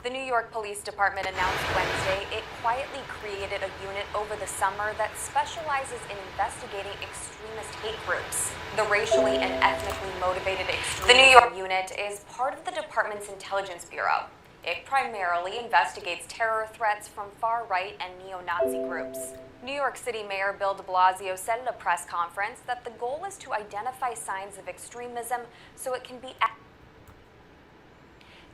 The New York Police Department announced Wednesday it quietly created a unit over the summer that specializes in investigating extremist hate groups. The racially and ethnically motivated extremism New York unit is part of the department's intelligence bureau. It primarily investigates terror threats from far-right and neo-Nazi groups. New York City Mayor Bill de Blasio said at a press conference that the goal is to identify signs of extremism so it can be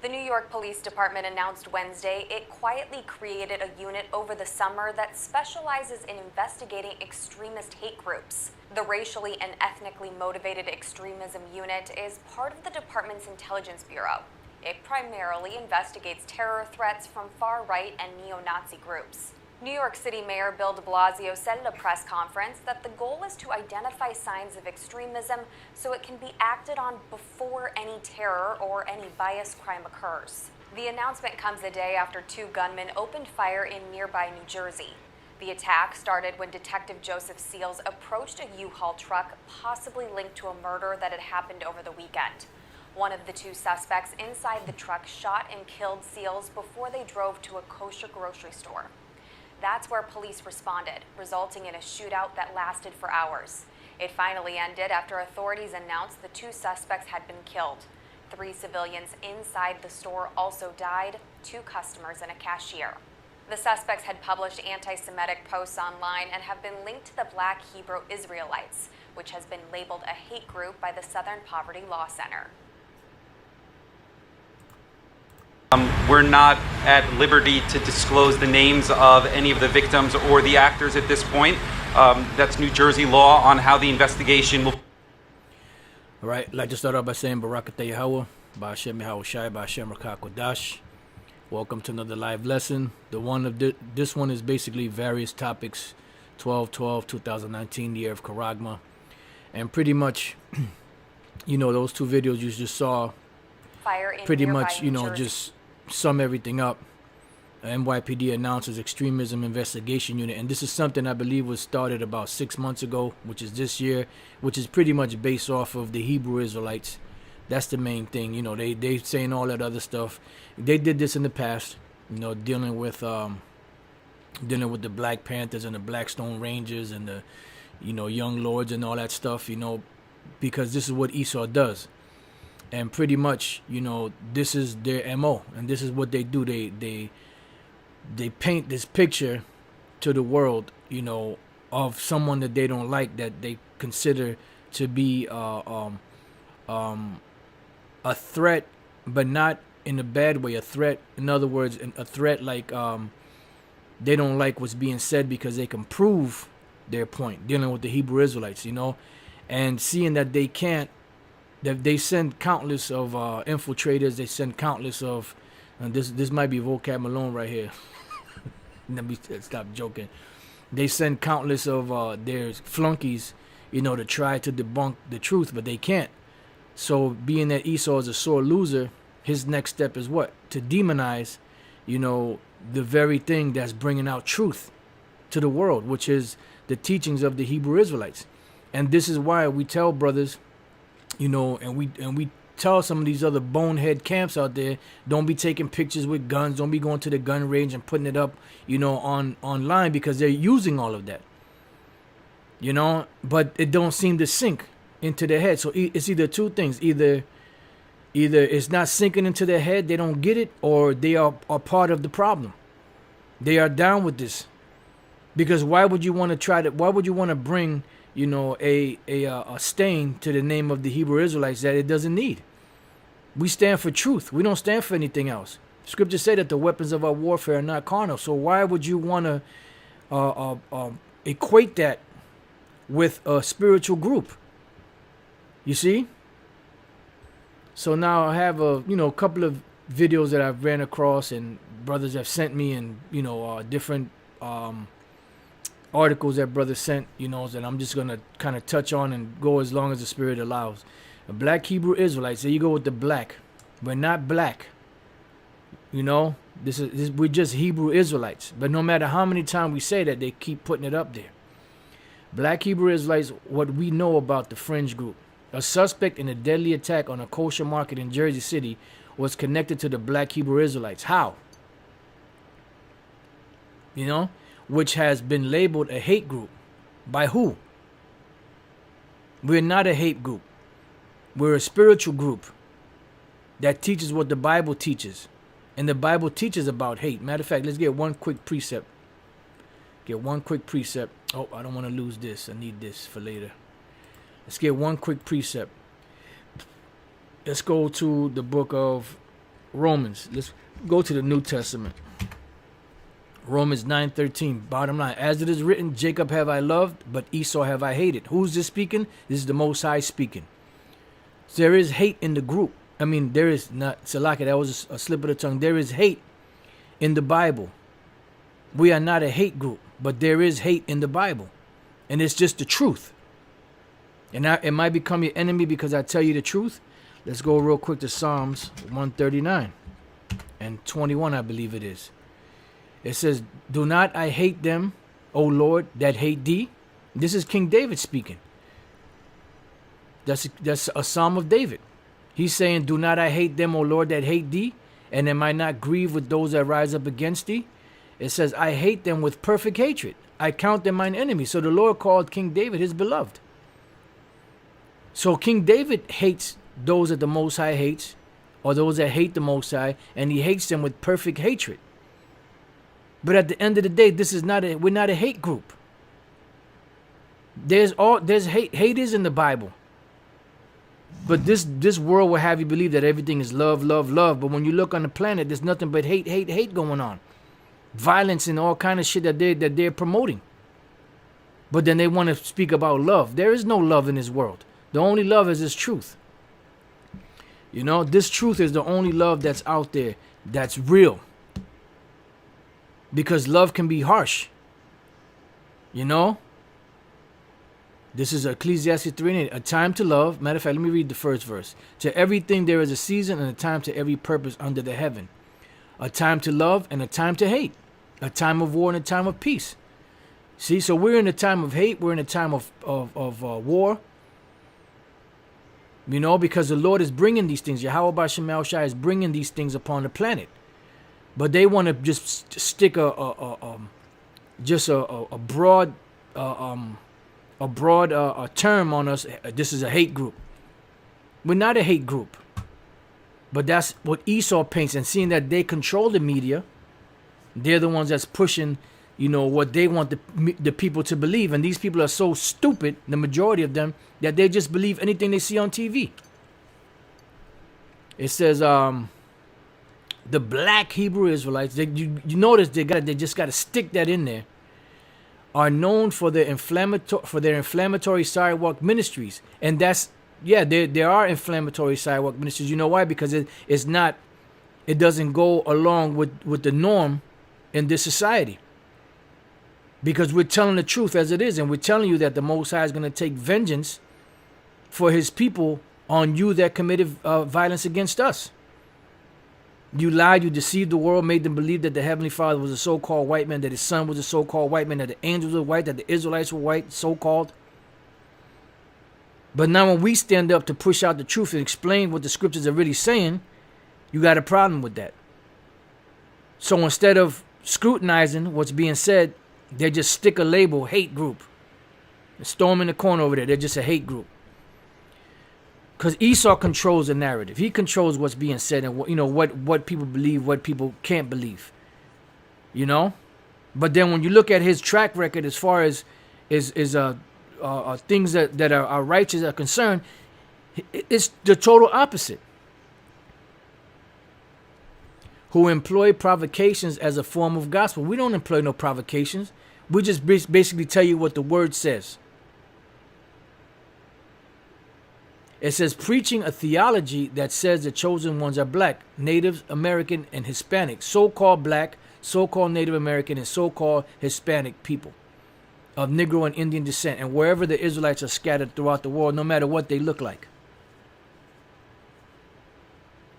The New York Police Department announced Wednesday it quietly created a unit over the summer that specializes in investigating extremist hate groups. The racially and ethnically motivated extremism unit is part of the department's intelligence bureau. It primarily investigates terror threats from far-right and neo-Nazi groups. New York City Mayor Bill de Blasio said at a press conference that the goal is to identify signs of extremism so it can be acted on before any terror or any bias crime occurs. The announcement comes a day after two gunmen opened fire in nearby New Jersey. The attack started when Detective Joseph Seals approached a U-Haul truck possibly linked to a murder that had happened over the weekend. One of the two suspects inside the truck shot and killed Seals before they drove to a kosher grocery store. That's where police responded, resulting in a shootout that lasted for hours. It finally ended after authorities announced the two suspects had been killed. 3 civilians inside the store also died, 2 customers and a cashier. The suspects had published anti-Semitic posts online and have been linked to the Black Hebrew Israelites, which has been labeled a hate group by the Southern Poverty Law Center. We're not at liberty to disclose the names of any of the victims or the actors at this point. That's New Jersey law on how the investigation will. All right, I'd like to start off by saying Barakatah Yahweh, Ba'ashem Yahushai, Ba'ashem Rakah Kodash. Welcome to another live lesson. This one is basically various topics, 12/12/2019, the year of Karagma. And pretty much, those 2 videos you just saw, pretty much, just sum everything up. NYPD announces extremism investigation unit, and this is something I believe was started about 6 months ago, which is this year, which is pretty much based off of the Hebrew Israelites. That's the main thing. They saying all that other stuff. They did this in the past, dealing with the Black Panthers and the Blackstone Rangers and the Young Lords and all that stuff, because this is what Esau does. And pretty much, this is their MO, and this is what they do. They paint this picture to the world, of someone that they don't like, that they consider to be a threat, but not in a bad way. A threat, in other words, a threat like they don't like what's being said because they can prove their point. Dealing with the Hebrew Israelites, and seeing that they can't. They send countless of infiltrators. They send countless of, and this might be vocab Malone right here. Let me stop joking. They send countless of their flunkies, to try to debunk the truth, but they can't. So being that Esau is a sore loser, his next step is what? To demonize, the very thing that's bringing out truth to the world, which is the teachings of the Hebrew Israelites. And this is why we tell brothers, and we tell some of these other bonehead camps out there, don't be taking pictures with guns, don't be going to the gun range and putting it up, online, because they're using all of that. But it don't seem to sink into their head. So it's either 2 things. Either it's not sinking into their head, they don't get it, or they are part of the problem. They are down with this. Because why would you want to bring a stain to the name of the Hebrew Israelites that it doesn't need? We stand for truth. We don't stand for anything else. Scripture say that the weapons of our warfare are not carnal. So why would you want to equate that with a spiritual group? You see? So now I have a couple of videos that I've ran across and brothers have sent me, and different articles that brothers sent, that I'm just going to kind of touch on and go as long as the Spirit allows. The Black Hebrew Israelites, there you go with the black. We're not black. We're just Hebrew Israelites. But no matter how many times we say that, they keep putting it up there. Black Hebrew Israelites, what we know about the fringe group. A suspect in a deadly attack on a kosher market in Jersey City was connected to the black Hebrew Israelites. How? You know, which has been labeled a hate group. By who? We're not a hate group. We're a spiritual group that teaches what the Bible teaches. And the Bible teaches about hate. Matter of fact, let's get one quick precept. Oh, I don't want to lose this. I need this for later. Let's get one quick precept. Let's go to the book of Romans. Let's go to the New Testament. Romans 9:13. Bottom line. As it is written, Jacob have I loved, but Esau have I hated. Who's this speaking? This is the Most High speaking. So there is hate in the group. I mean, there is not, Salaka, that was a slip of the tongue. There is hate in the Bible. We are not a hate group, but there is hate in the Bible. And it's just the truth. And it might become your enemy because I tell you the truth. Let's go real quick to Psalms 139 and 21, I believe it is. It says, do not I hate them, O Lord, that hate thee? This is King David speaking. That's a Psalm of David. He's saying, do not I hate them, O Lord, that hate thee? And am I not grieved with those that rise up against thee? It says, I hate them with perfect hatred. I count them mine enemy. So the Lord called King David his beloved. So King David hates those that the Most High hates, or those that hate the Most High, and he hates them with perfect hatred. But at the end of the day, we're not a hate group. There's hate. Hate is in the Bible. But this world will have you believe that everything is love, love, love. But when you look on the planet, there's nothing but hate, hate, hate going on. Violence and all kind of shit that they're promoting. But then they want to speak about love. There is no love in this world. The only love is this truth. You know, this truth is the only love that's out there that's real. Because love can be harsh. You know? This is Ecclesiastes 3:8. A time to love. Matter of fact, let me read the first verse. To everything there is a season and a time to every purpose under the heaven. A time to love and a time to hate. A time of war and a time of peace. See, so we're in a time of hate. We're in a time of war. You know, because the Lord is bringing these things. Yahweh B'Shem Yahushua is bringing these things upon the planet. But they want to just stick a broad term on us. This is a hate group. We're not a hate group. But that's what Esau paints. And seeing that they control the media, they're the ones that's pushing, you know, what they want the people to believe. And these people are so stupid, the majority of them, that they just believe anything they see on TV. It says, the black Hebrew Israelites, you notice they just got to stick that in there, are known for their inflammatory sidewalk ministries. And that's, yeah, there are inflammatory sidewalk ministries. You know why? Because it doesn't go along with the norm in this society. Because we're telling the truth as it is, and we're telling you that the Most High is going to take vengeance for his people on you that committed violence against us. You lied, you deceived the world, made them believe that the Heavenly Father was a so-called white man, that his son was a so-called white man, that the angels were white, that the Israelites were white, so-called. But now when we stand up to push out the truth and explain what the scriptures are really saying, you got a problem with that. So instead of scrutinizing what's being said, they just stick a label, hate group. And storm in the corner over there, they're just a hate group. Because Esau controls the narrative. He controls what's being said and what people believe, what people can't believe. You know? But then when you look at his track record as far as things that are righteous are concerned, it's the total opposite. Who employ provocations as a form of gospel. We don't employ no provocations. We just basically tell you what the word says. It says, preaching a theology that says the chosen ones are black, Native American, and Hispanic. So-called black, so-called Native American, and so-called Hispanic people of Negro and Indian descent, and wherever the Israelites are scattered throughout the world, no matter what they look like.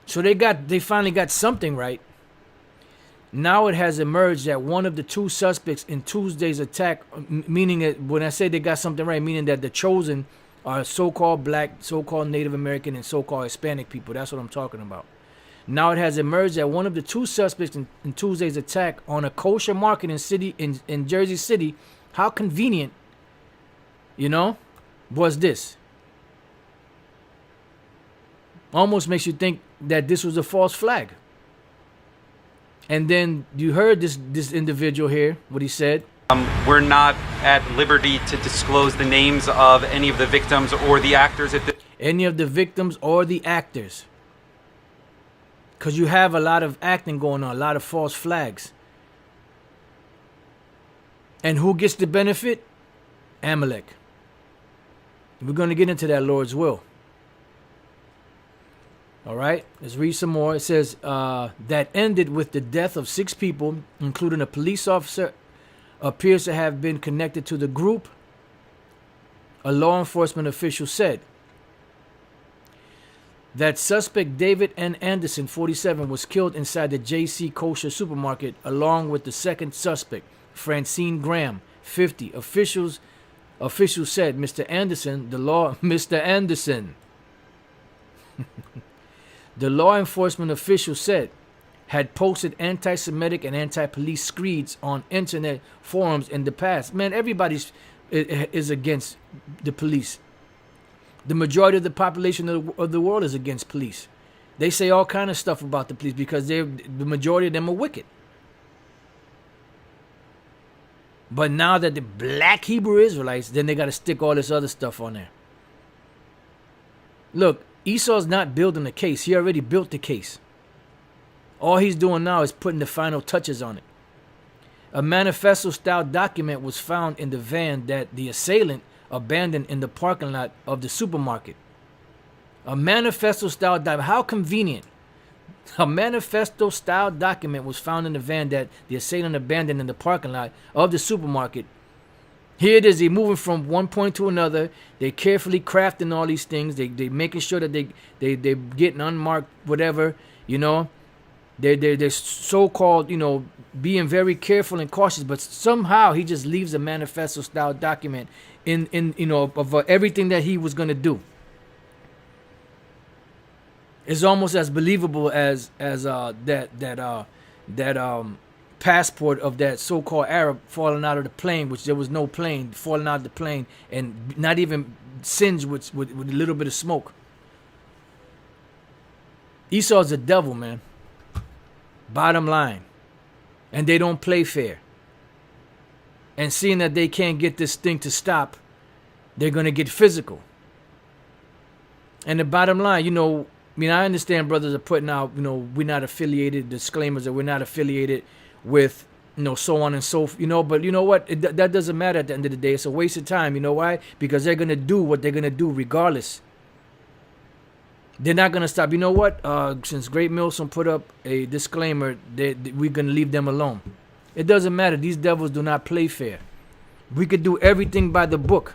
So they finally got something right. Now it has emerged that one of the two suspects in Tuesday's attack, meaning that when I say they got something right, meaning that the chosen are so-called black, so-called Native American, and so-called Hispanic people. That's what I'm talking about. Now it has emerged that one of the two suspects in Tuesday's attack on a kosher market in Jersey City, how convenient, was this? Almost makes you think that this was a false flag. And then you heard this individual here, what he said. We're not at liberty to disclose the names of any of the victims or the actors at the... Any of the victims or the actors. Because you have a lot of acting going on, a lot of false flags. And who gets the benefit? Amalek. We're going to get into that, Lord's will. All right, let's read some more. It says that ended with the death of 6 people, including a police officer, appears to have been connected to the group, a law enforcement official said. That suspect David N. Anderson, 47, was killed inside the J.C. Kosher supermarket, along with the second suspect, Francine Graham, 50. Officials said Mr. Anderson, Mr. Anderson. The law enforcement official said had posted anti-Semitic and anti-police screeds on internet forums in the past. Man, everybody is against the police. The majority of the population of the world is against police. They say all kind of stuff about the police because the majority of them are wicked. But now that the black Hebrew Israelites, then they got to stick all this other stuff on there. Look, Esau's not building a case. He already built the case. All he's doing now is putting the final touches on it. A manifesto-style document was found in the van that the assailant abandoned in the parking lot of the supermarket. A manifesto-style document. How convenient. A manifesto-style document was found in the van that the assailant abandoned in the parking lot of the supermarket. Here it is. They're moving from one point to another. They're carefully crafting all these things. They making sure that they're getting unmarked whatever, They're so-called, being very careful and cautious. But somehow he just leaves a manifesto-style document in of everything that he was going to do. It's almost as believable as that passport of that so-called Arab falling out of the plane, which there was no plane, falling out of the plane and not even singed with a little bit of smoke. Esau's a devil, man. Bottom line. And they don't play fair. And seeing that they can't get this thing to stop, they're going to get physical. And the bottom line, I understand brothers are putting out, we're not affiliated, disclaimers that we're not affiliated with, so on and so forth, but you know what? That doesn't matter at the end of the day. It's a waste of time. You know why? Because they're going to do what they're going to do regardless. They're not going to stop. You know what? Since Great Milsom put up a disclaimer, we're going to leave them alone. It doesn't matter. These devils do not play fair. We could do everything by the book,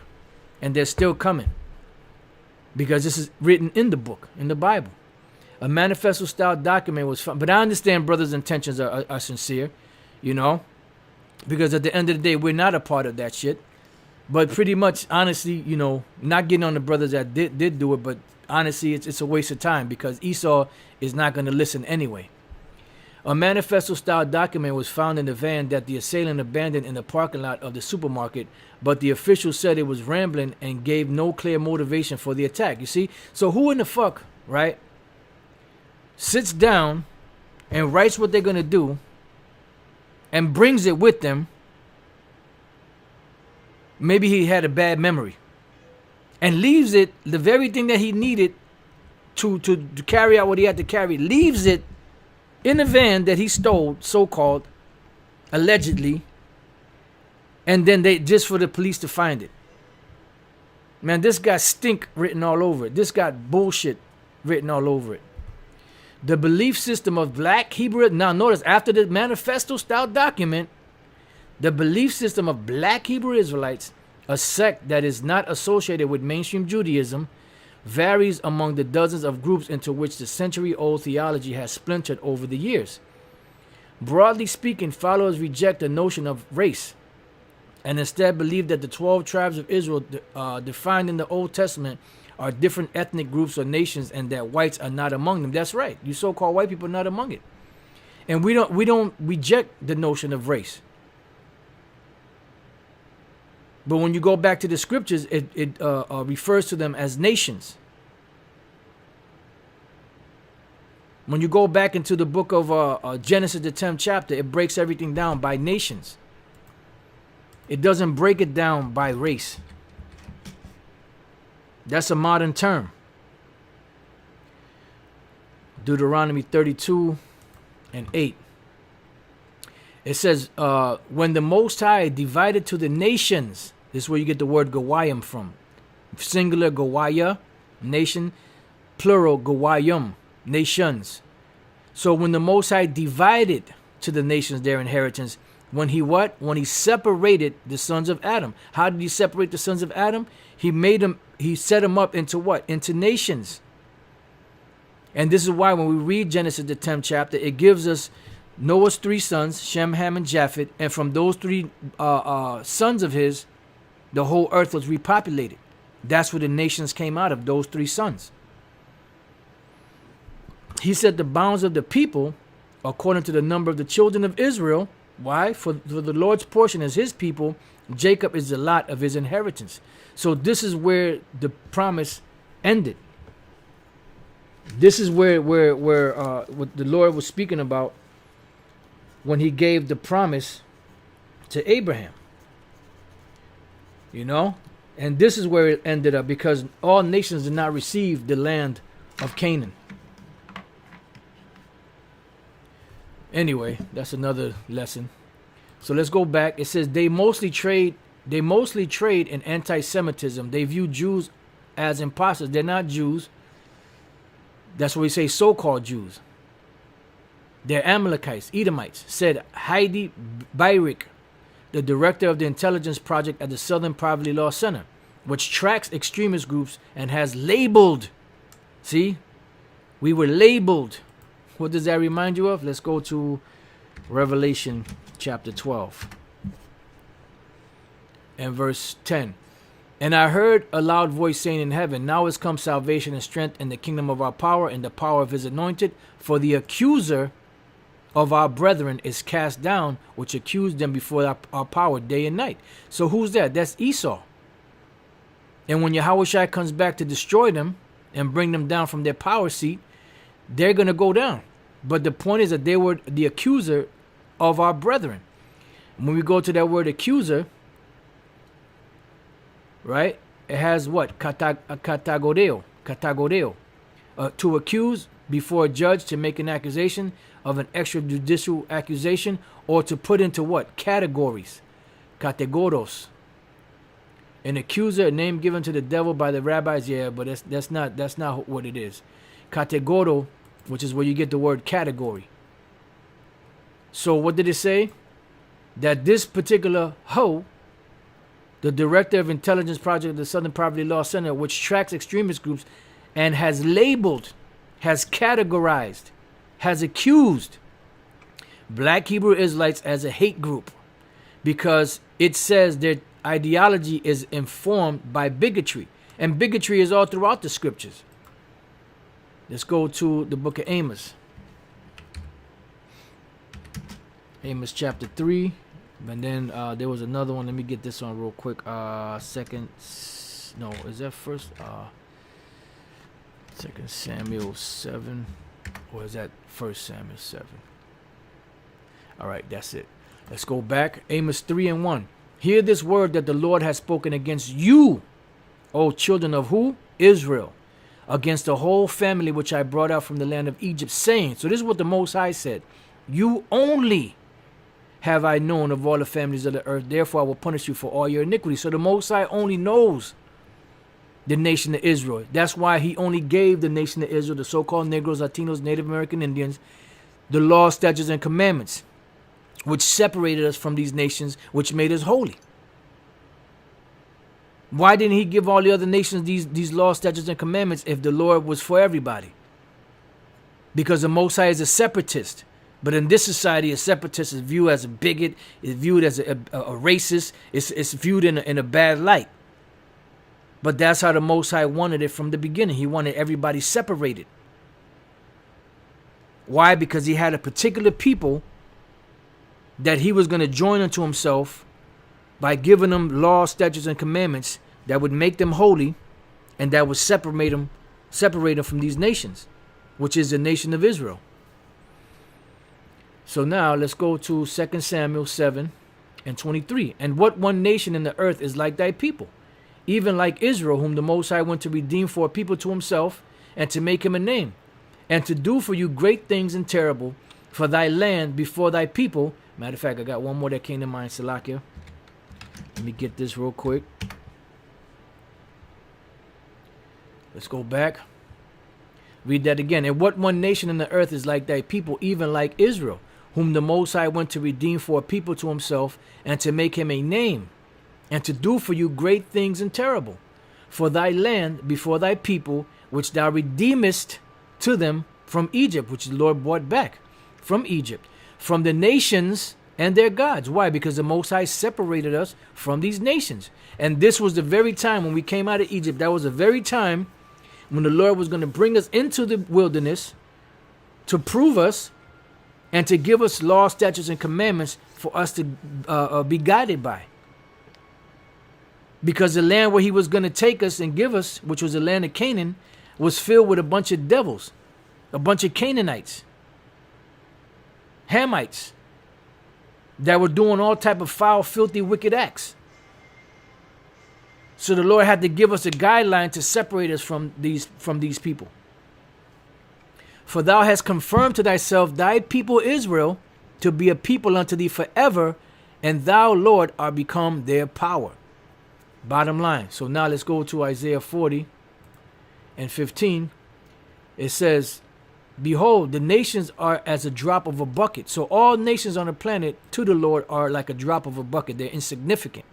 and they're still coming. Because this is written in the book, in the Bible. A manifesto-style document was found. But I understand brothers' intentions are sincere, because at the end of the day, we're not a part of that shit. But pretty much, honestly, not getting on the brothers that did do it, but honestly, it's a waste of time because Esau is not going to listen anyway. A manifesto-style document was found in the van that the assailant abandoned in the parking lot of the supermarket, but the official said it was rambling and gave no clear motivation for the attack. You see? So who in the fuck, right, sits down and writes what they're going to do and brings it with them? Maybe he had a bad memory. And leaves it, the very thing that he needed to carry out what he had to carry, leaves it in a van that he stole, so-called, allegedly, and then just for the police to find it. Man, this got stink written all over it. This got bullshit written all over it. The belief system of black Hebrew, now notice, after the manifesto-style document, the belief system of black Hebrew Israelites, a sect that is not associated with mainstream Judaism, varies among the dozens of groups into which the century-old theology has splintered over the years. Broadly speaking, followers reject the notion of race and instead believe that the 12 tribes of Israel defined in the Old Testament are different ethnic groups or nations, and that whites are not among them. That's right. You so-called white people are not among it. And we don't reject the notion of race. But when you go back to the scriptures, it refers to them as nations. When you go back into the book of Genesis, the 10th chapter, it breaks everything down by nations. It doesn't break it down by race. That's a modern term. Deuteronomy 32:8. It says, when the Most High divided to the nations, this is where you get the word Gawayim from. Singular Gawaya, nation, plural Gawayim, nations. So when the Most High divided to the nations their inheritance, when he what? When he separated the sons of Adam. How did he separate the sons of Adam? He set them up into what? Into nations. And this is why when we read Genesis, the 10th chapter, it gives us Noah's 3 sons, Shem, Ham, and Japheth. And from those 3 sons of his, the whole earth was repopulated. That's where the nations came out of, those 3 sons. He set the bounds of the people according to the number of the children of Israel. Why? For the Lord's portion is his people. Jacob is the lot of his inheritance. So this is where the promise ended. This is where what the Lord was speaking about when he gave the promise to Abraham. You know? And this is where it ended up, because all nations did not receive the land of Canaan. Anyway, that's another lesson. So let's go back. It says they mostly trade in anti-Semitism. They view Jews as imposters. They're not Jews. That's what we say, so-called Jews. They're Amalekites, Edomites, said Heidi Bayrik, the director of the intelligence project at the Southern Poverty Law Center, which tracks extremist groups and has labeled. See, we were labeled. What does that remind you of? Let's go to Revelation chapter 12 and verse 10. And I heard a loud voice saying in heaven, now is come salvation and strength and the kingdom of our power and the power of his anointed. For the accuser of our brethren is cast down, which accused them before our power day and night. So who's that? That's Esau. And when Yahushua comes back to destroy them and bring them down from their power seat, they're going to go down. But the point is that they were the accuser of our brethren. When we go to that word accuser, right, it has what? Katagodeo. To accuse before a judge, to make an accusation of an extrajudicial accusation, or to put into what? Categories. Kategoros. An accuser, a name given to the devil by the rabbis, yeah, but that's not what it is. Kategoro, which is where you get the word category. So what did it say? That this particular hoe, the director of intelligence project of the Southern Poverty Law Center, which tracks extremist groups and has labeled, has categorized, has accused black Hebrew Israelites as a hate group, because it says their ideology is informed by bigotry, and bigotry is all throughout the scriptures. Let's go to the book of Amos. Amos chapter 3. And then there was another one. Let me get this one real quick. Second Samuel 7. Or is that 1 Samuel 7? All right, that's it. Let's go back. Amos 3:1. Hear this word that the Lord has spoken against you, O children of who? Israel. Against the whole family which I brought out from the land of Egypt, saying, so this is what the Most High said, you only have I known of all the families of the earth, therefore I will punish you for all your iniquity. So the Most High only knows the nation of Israel. That's why he only gave the nation of Israel, the so-called Negroes, Latinos, Native American Indians, the law, statutes, and commandments, which separated us from these nations, which made us holy. Why didn't he give all the other nations these laws, statutes, and commandments if the Lord was for everybody? Because the Most High is a separatist. But in this society, a separatist is viewed as a bigot, is viewed as a racist, it's viewed in a bad light. But that's how the Most High wanted it from the beginning. He wanted everybody separated. Why? Because he had a particular people that he was going to join unto himself by giving them laws, statutes, and commandments that would make them holy and that would separate them from these nations, which is the nation of Israel. So now let's go to 2 Samuel 7:23. And what one nation in the earth is like thy people, even like Israel, whom the Most High went to redeem for a people to himself, and to make him a name, and to do for you great things and terrible for thy land before thy people. Matter of fact, I got one more that came to mind, Salakia. Let me get this real quick. Let's go back. Read that again. And what one nation in the earth is like thy people, even like Israel, whom the Most High went to redeem for a people to himself, and to make him a name, and to do for you great things and terrible for thy land before thy people, which thou redeemest to them from Egypt, which the Lord brought back from Egypt, from the nations and their gods. Why? Because the Most High separated us from these nations. And this was the very time when we came out of Egypt. That was the very time when the Lord was going to bring us into the wilderness to prove us and to give us laws, statutes, and commandments for us to be guided by. Because the land where he was going to take us and give us, which was the land of Canaan, was filled with a bunch of devils, a bunch of Canaanites, Hamites, that were doing all type of foul, filthy, wicked acts. So the Lord had to give us a guideline to separate us from these people. For thou hast confirmed to thyself thy people Israel to be a people unto thee forever, and thou, Lord, art become their power. Bottom line. So now let's go to Isaiah 40:15. It says, behold, the nations are as a drop of a bucket. So all nations on the planet to the Lord are like a drop of a bucket. They're insignificant.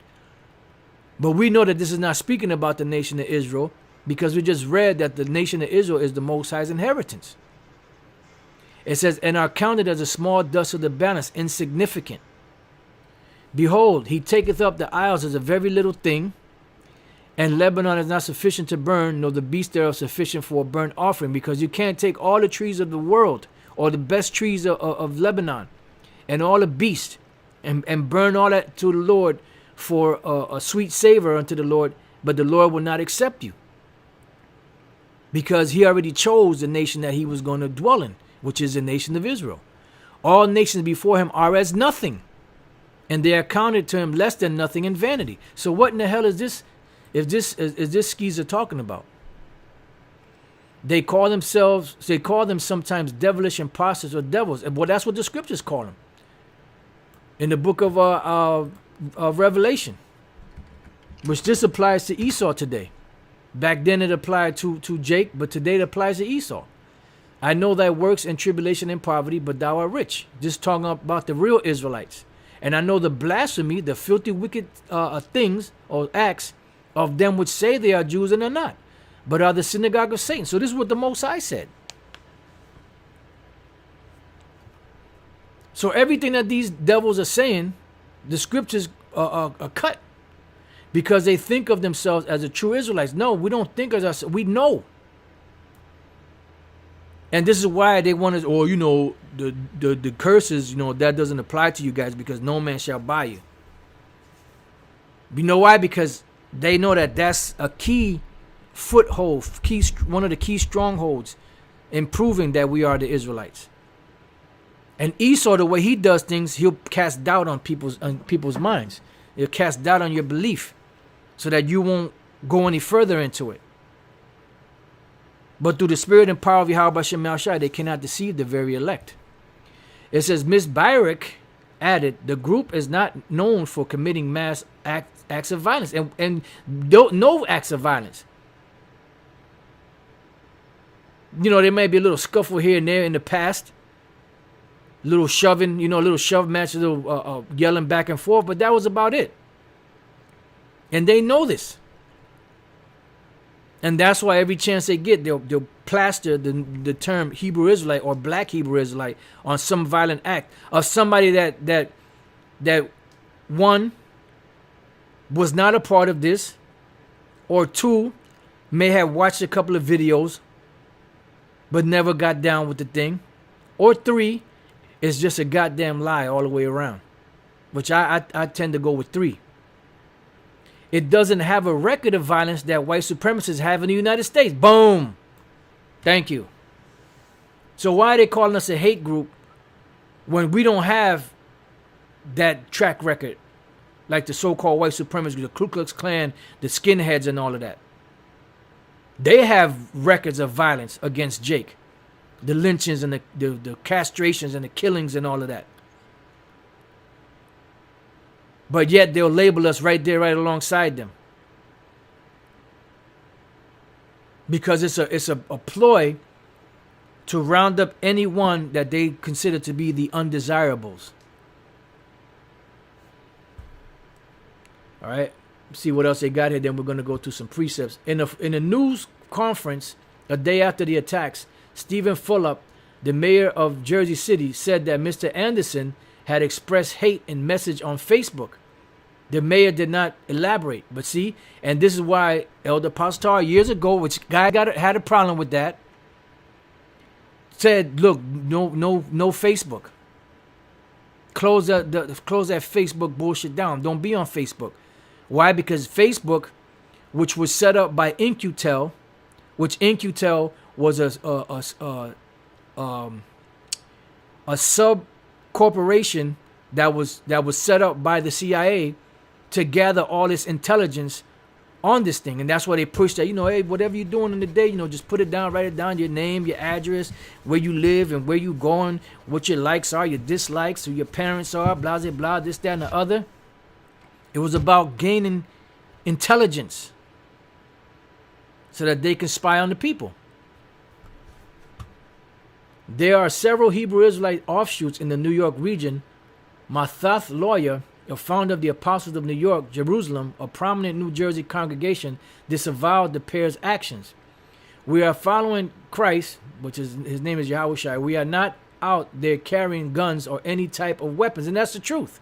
But we know that this is not speaking about the nation of Israel, because we just read that the nation of Israel is the Most High's inheritance. It says, and are counted as a small dust of the balance, insignificant. Behold, he taketh up the isles as a very little thing, and Lebanon is not sufficient to burn, nor the beast thereof sufficient for a burnt offering. Because you can't take all the trees of the world, or the best trees of Lebanon, and all the beasts, and burn all that to the Lord for a sweet savor unto the Lord, but the Lord will not accept you. Because he already chose the nation that he was going to dwell in, which is the nation of Israel. All nations before him are as nothing, and they are counted to him less than nothing in vanity. So what in the hell is this? Is this skeezer talking about? They call them sometimes devilish impostors or devils. Well, that's what the scriptures call them. In the book of Revelation, which this applies to Esau today. Back then it applied to Jake, but today it applies to Esau. I know thy works and tribulation and poverty, but thou art rich. Just talking about the real Israelites. And I know the blasphemy, the filthy, wicked things or acts of them which say they are Jews and are not, but are the synagogue of Satan. So this is what the Most High said. So everything that these devils are saying, the scriptures are cut, because they think of themselves as the true Israelites. No, we don't think of us. We know. And this is why they want to, the curses, that doesn't apply to you guys, because no man shall buy you. You know why? Because they know that that's a key foothold, one of the key strongholds in proving that we are the Israelites. And Esau, the way he does things, he'll cast doubt on people's minds. He'll cast doubt on your belief so that you won't go any further into it. But through the spirit and power of Yahweh Shem Shai, they cannot deceive the very elect. It says, Miss Byrick added, the group is not known for committing mass acts of violence, and no acts of violence. There may be a little scuffle here and there in the past, little shoving, little shove match, a little yelling back and forth, but that was about it. And they know this. And that's why every chance they get, they'll plaster the term Hebrew Israelite or black Hebrew Israelite on some violent act of somebody that one was not a part of this, or 2 may have watched a couple of videos but never got down with the thing, or 3 is just a goddamn lie all the way around, which I tend to go with 3. It doesn't have a record of violence that white supremacists have in the United States. Boom. Thank you. So why are they calling us a hate group when we don't have that track record like the so-called white supremacists, the Ku Klux Klan, the skinheads and all of that? They have records of violence against Jake. The lynchings and the castrations and the killings and all of that. But yet they'll label us right there, right alongside them. Because it's a ploy to round up anyone that they consider to be the undesirables. All right. See what else they got here. Then we're going to go through some precepts. In a news conference a day after the attacks, Stephen Fulop, the mayor of Jersey City, said that Mr. Anderson had expressed hate in message on Facebook. The mayor did not elaborate. But see, and this is why Elder Pastor years ago, which guy had a problem with that, said, look, no Facebook. Close that Facebook bullshit down. Don't be on Facebook. Why? Because Facebook, which was set up by InQtel, which InQtel was a sub corporation that was set up by the CIA to gather all this intelligence on this thing. And that's why they push that, hey, whatever you're doing in the day, just put it down, write it down, your name, your address, where you live and where you going, what your likes are, your dislikes, who your parents are, blah, blah, blah, this, that, and the other. It was about gaining intelligence so that they can spy on the people. There are several Hebrew Israelite offshoots in the New York region. Mathath Lawyer, a founder of the Apostles of New York, Jerusalem, a prominent New Jersey congregation, disavowed the pair's actions. We are following Christ, which is his name is Yahushua. We are not out there carrying guns or any type of weapons, and that's the truth.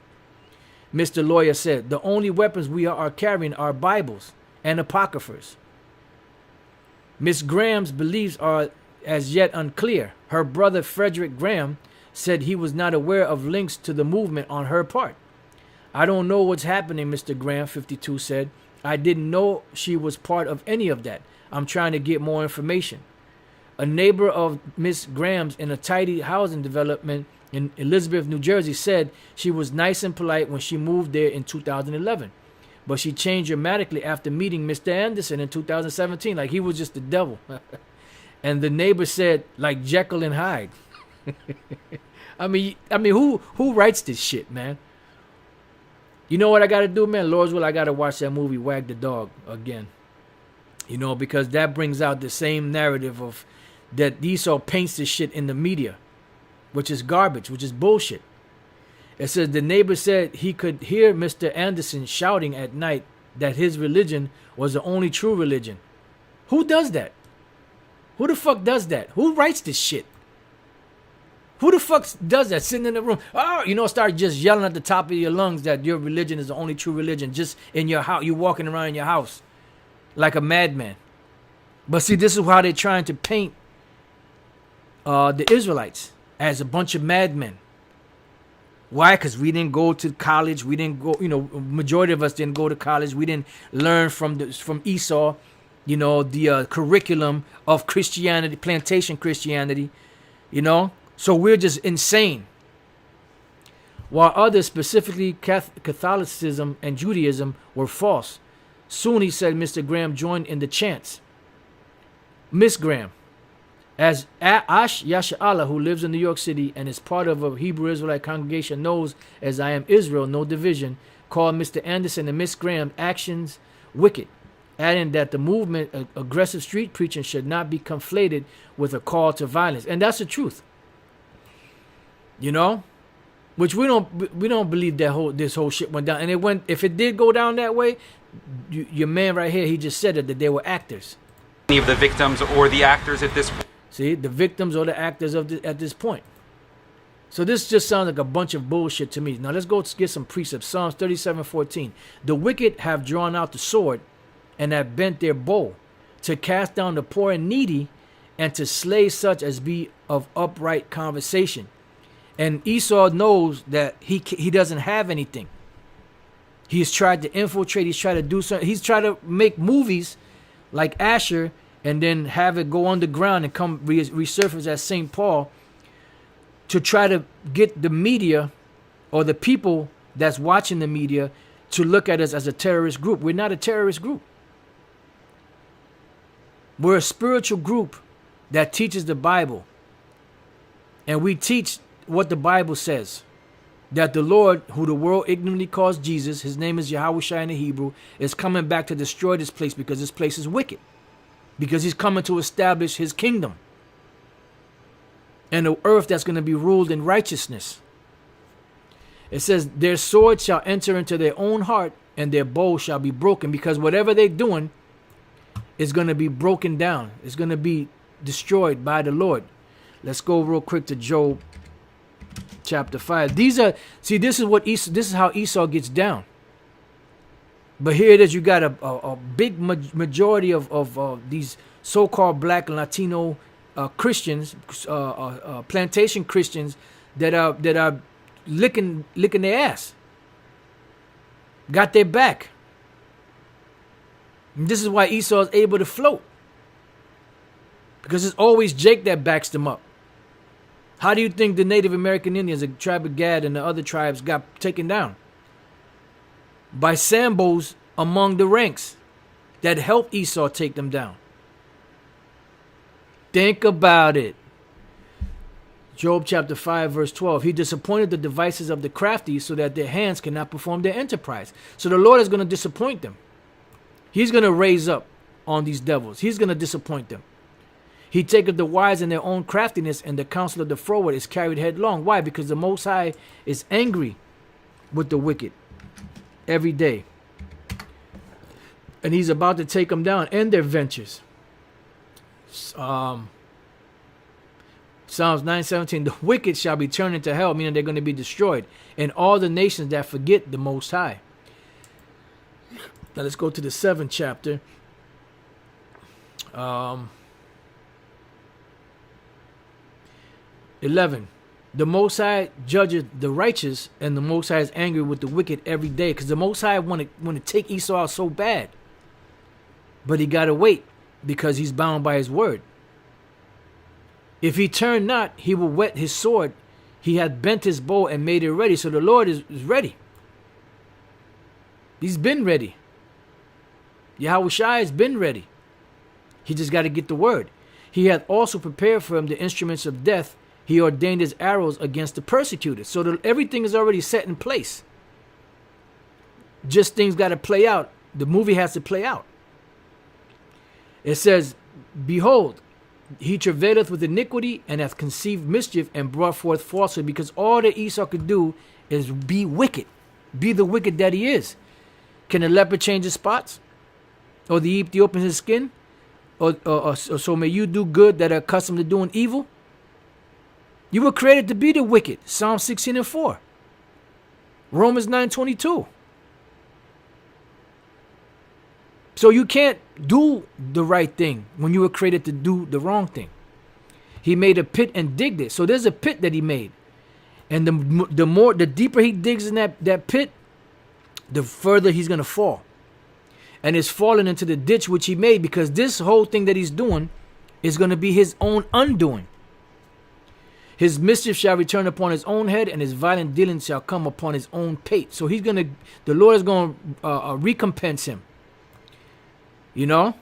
Mr. Lawyer said, the only weapons we are carrying are Bibles and apocryphers. Miss Graham's beliefs are as yet unclear. Her brother Frederick Graham said he was not aware of links to the movement on her part. I don't know what's happening, Mr. Graham, 52 said. I didn't know she was part of any of that. I'm trying to get more information. A neighbor of Miss Graham's in a tidy housing development in Elizabeth, New Jersey, said she was nice and polite when she moved there in 2011. But she changed dramatically after meeting Mr. Anderson in 2017, like he was just the devil. And the neighbor said, like Jekyll and Hyde. I mean, who writes this shit, man? You know what I got to do, man? Lord's will, I got to watch that movie Wag the Dog again. Because that brings out the same narrative of that Esau paints this shit in the media, which is garbage, which is bullshit. It says the neighbor said he could hear Mr. Anderson shouting at night that his religion was the only true religion. Who does that? Who the fuck does that? Who writes this shit? Who the fuck does that? Sitting in the room, start just yelling at the top of your lungs that your religion is the only true religion, just in your house. You're walking around in your house like a madman. But see, this is how they're trying to paint the Israelites as a bunch of madmen. Why? Because we didn't go to college. We didn't go, majority of us didn't go to college. We didn't learn from Esau, the curriculum of Christianity, plantation Christianity, So we're just insane. While others, specifically Catholicism and Judaism, were false. Soon, he said, Mr. Graham joined in the chants. Miss Graham, as Ash Yasha'Allah, who lives in New York City and is part of a Hebrew Israelite congregation, knows as I Am Israel, no division, called Mr. Anderson and Miss Graham actions wicked, adding that the movement, aggressive street preaching, should not be conflated with a call to violence. And that's the truth. Which we don't believe that this whole shit went down. And if it did go down that way, your man right here, he just said that they were actors. Any of the victims or the actors at this point. See, the victims or the actors at this point. So this just sounds like a bunch of bullshit to me. Now let's go get some precepts. Psalms 37:14. The wicked have drawn out the sword and have bent their bow, to cast down the poor and needy, and to slay such as be of upright conversation. And Esau knows that he doesn't have anything. He's tried to infiltrate. He's tried to do something. He's tried to make movies like Asher and then have it go underground and come resurface at St. Paul to try to get the media or the people that's watching the media to look at us as a terrorist group. We're not a terrorist group. We're a spiritual group that teaches the Bible. And we teach what the Bible says. That the Lord, who the world ignorantly calls Jesus, his name is Yahushua in the Hebrew, is coming back to destroy this place because this place is wicked. Because he's coming to establish his kingdom. And the earth that's going to be ruled in righteousness. It says, their sword shall enter into their own heart, and their bow shall be broken. Because whatever they're doing is going to be broken down. It's going to be destroyed by the Lord. Let's go real quick to Job chapter 5. This is how Esau gets down. But here it is, you got a big majority of these so-called black and Latino Christians, plantation Christians that are licking their ass. Got their back. And this is why Esau is able to float. Because it's always Jake that backs them up. How do you think the Native American Indians, the tribe of Gad and the other tribes got taken down? By Sambos among the ranks that helped Esau take them down. Think about it. Job chapter 5 verse 12. He disappointed the devices of the crafty so that their hands cannot perform their enterprise. So the Lord is going to disappoint them. He's going to raise up on these devils. He's going to disappoint them. He taketh the wise in their own craftiness, and the counsel of the froward is carried headlong. Why? Because the Most High is angry with the wicked every day. And he's about to take them down and their ventures. Psalms 9:17, the wicked shall be turned into hell, meaning they're going to be destroyed, and all the nations that forget the Most High. Now let's go to the 7th chapter. 11. The Most High judges the righteous, and the Most High is angry with the wicked every day, because the Most High want to take Esau out so bad, but he got to wait because he's bound by his word. If he turn not, he will whet his sword. He hath bent his bow and made it ready. So the Lord is ready. He's been ready. Yahushua has been ready. He just got to get the word. He hath also prepared for him the instruments of death. He ordained his arrows against the persecuted. So everything is already set in place. Just things got to play out. The movie has to play out. It says, behold, he travaileth with iniquity and hath conceived mischief and brought forth falsehood, because all that Esau could do is be wicked. Be the wicked that he is. Can a leopard change his spots? Or the Ethiopian his skin? Or so may you do good that are accustomed to doing evil? You were created to be the wicked. Psalm 16:4. Romans 9:22. So you can't do the right thing when you were created to do the wrong thing. He made a pit and digged it. So there's a pit that he made. And the deeper he digs in that pit, the further he's going to fall. And it's falling into the ditch which he made, because this whole thing that he's doing is going to be his own undoing. His mischief shall return upon his own head, and his violent dealings shall come upon his own pate. So the Lord is going to recompense him. You know,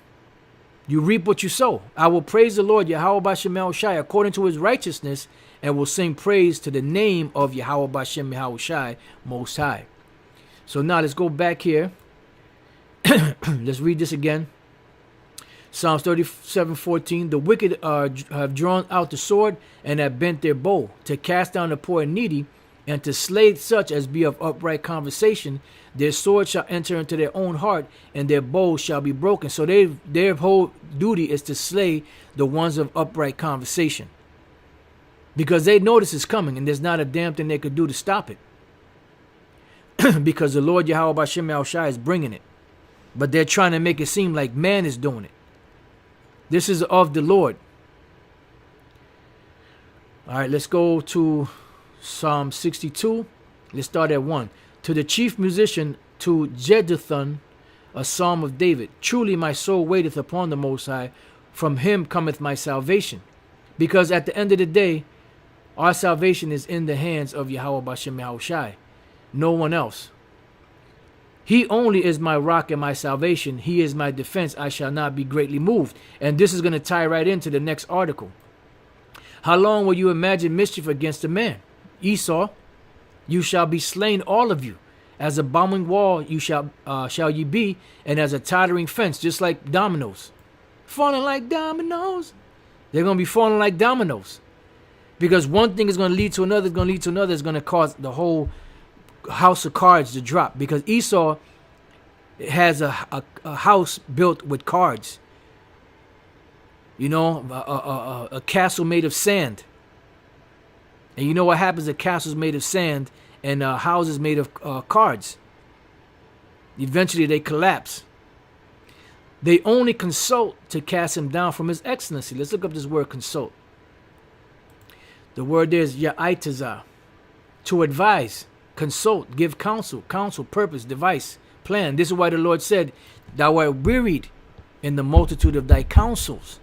you reap what you sow. I will praise the Lord, Yahweh Bashem Yahushai, according to his righteousness, and will sing praise to the name of Yahweh Bashem Yahushai, Most High. So now let's go back here. Let's read this again. Psalms 37:14. The wicked have drawn out the sword and have bent their bow to cast down the poor and needy, and to slay such as be of upright conversation. Their sword shall enter into their own heart, and their bows shall be broken. So their whole duty is to slay the ones of upright conversation, because they know this is coming, and there's not a damn thing they could do to stop it. Because the Lord Yahweh Bashem Yahushai is bringing it. But they're trying to make it seem like man is doing it. This is of the Lord. All right, let's go to Psalm 62. Let's start at 1. To the chief musician, to Jeduthun, a psalm of David. Truly my soul waiteth upon the Most High. From him cometh my salvation. Because at the end of the day, our salvation is in the hands of Yahweh Bashem Yahushai. No one else. He only is my rock and my salvation. He is my defense. I shall not be greatly moved. And this is going to tie right into the next article. How long will you imagine mischief against a man? Esau, you shall be slain, all of you. As a bombing wall you shall ye be, and as a tottering fence, just like dominoes. Falling like dominoes. They're going to be falling like dominoes. Because one thing is going to lead to another, it's going to lead to another, it's going to cause the whole house of cards to drop. Because Esau has a house built with cards. You know, a castle made of sand. And you know what happens? A castle's made of sand and houses made of cards. Eventually they collapse. They only consult to cast him down from his excellency. Let's look up this word consult. The word there is ya'itazah. To advise, consult, give counsel, purpose, device, plan. This is why the Lord said, thou art wearied in the multitude of thy counsels.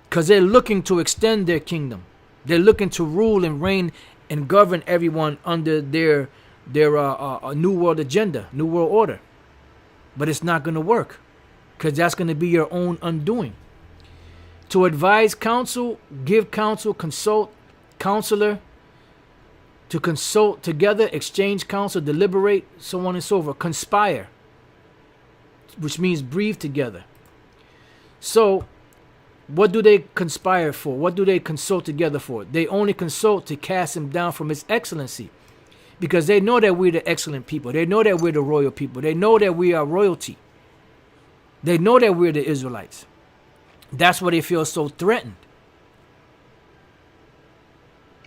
Because they're looking to extend their kingdom. They're looking to rule and reign and govern everyone under their new world agenda, new world order. But it's not going to work, because that's going to be your own undoing. To advise, counsel, give counsel, consult, counselor, to consult together, exchange counsel, deliberate, so on and so forth. Conspire, which means breathe together. So what do they conspire for? What do they consult together for? They only consult to cast him down from his excellency. Because they know that we're the excellent people. They know that we're the royal people. They know that we are royalty. They know that we're the Israelites. That's why they feel so threatened.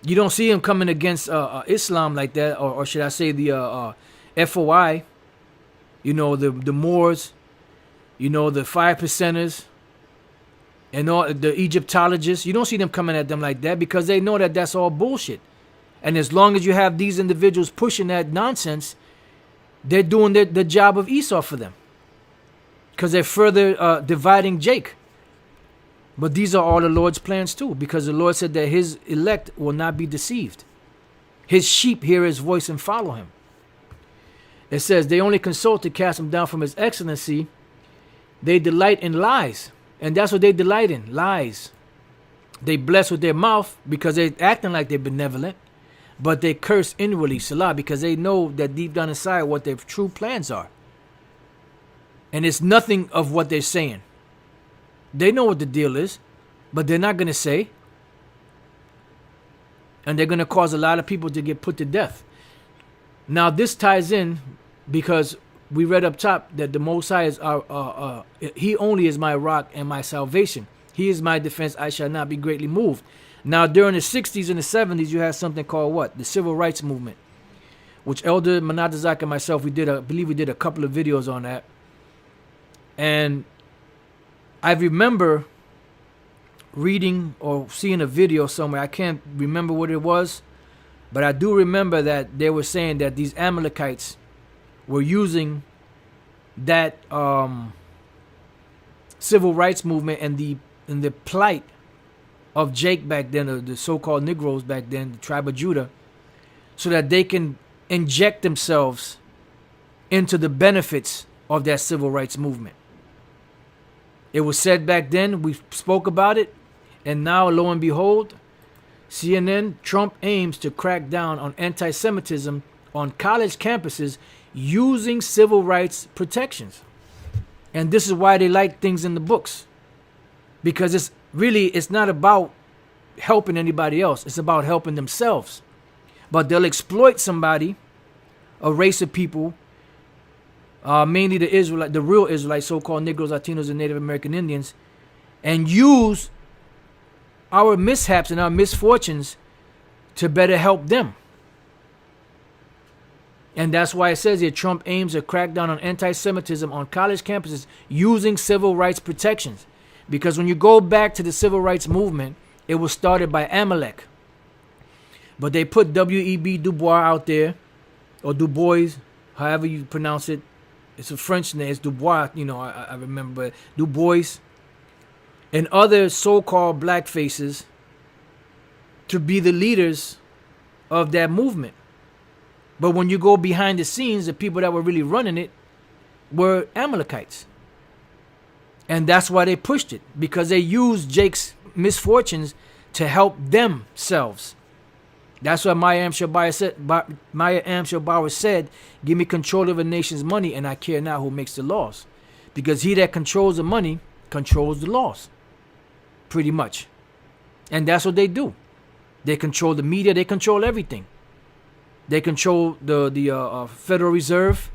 You don't see them coming against Islam like that, or should I say the FOI, you know, the Moors, you know, the 5%ers, and all the Egyptologists. You don't see them coming at them like that, because they know that that's all bullshit. And as long as you have these individuals pushing that nonsense, they're doing the job of Esau for them. Because they're further dividing Jake. But these are all the Lord's plans too. Because the Lord said that his elect will not be deceived. His sheep hear his voice and follow him. It says they only consult to cast him down from his excellency. They delight in lies. And that's what they delight in, lies. They bless with their mouth because they're acting like they're benevolent. But they curse inwardly, Salah, because they know that deep down inside what their true plans are. And it's nothing of what they're saying. They know what the deal is, but they're not going to say. And they're going to cause a lot of people to get put to death. Now, this ties in because we read up top that the Most High is he only is my rock and my salvation. He is my defense. I shall not be greatly moved. Now, during the 60s and the 70s, you had something called what? The Civil Rights Movement, which Elder Manatazak and myself, I believe we did a couple of videos on that. And I remember reading or seeing a video somewhere. I can't remember what it was, but I do remember that they were saying that these Amalekites were using that civil rights movement and the plight of Jake back then, or the so-called Negroes back then, the tribe of Judah, so that they can inject themselves into the benefits of that civil rights movement. It was said back then, we spoke about it, and now, lo and behold, CNN, Trump aims to crack down on anti-Semitism on college campuses using civil rights protections. And this is why they like things in the books. Because it's not about helping anybody else. It's about helping themselves. But they'll exploit somebody, a race of people, mainly the real Israelites, so-called Negroes, Latinos, and Native American Indians, and use our mishaps and our misfortunes to better help them. And that's why it says here Trump aims a crackdown on anti-Semitism on college campuses using civil rights protections. Because when you go back to the civil rights movement, it was started by Amalek. But they put W.E.B. Du Bois out there, or Du Bois, however you pronounce it. It's a French name. It's Du Bois, I remember. Du Bois. And other so-called black faces to be the leaders of that movement. But when you go behind the scenes, the people that were really running it were Amalekites. And that's why they pushed it, because they used Jake's misfortunes to help themselves. That's why Maya Angelou said, give me control of a nation's money and I care not who makes the laws. Because he that controls the money controls the laws. Pretty much. And that's what they do. They control the media. They control everything. They control the Federal Reserve,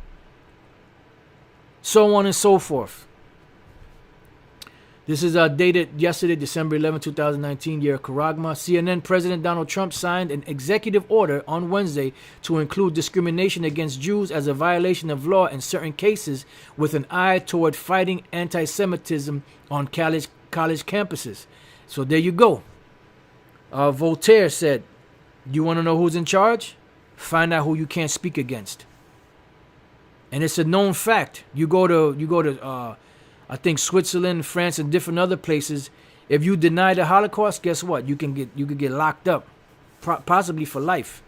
so on and so forth. This is dated yesterday, December 11, 2019, year of Karagma. CNN President Donald Trump signed an executive order on Wednesday to include discrimination against Jews as a violation of law in certain cases with an eye toward fighting anti-Semitism on college campuses. So there you go. Voltaire said, you want to know who's in charge? Find out who you can't speak against. And it's a known fact. You go to I think Switzerland, France, and different other places. If you deny the Holocaust, guess what? You could get locked up, possibly for life.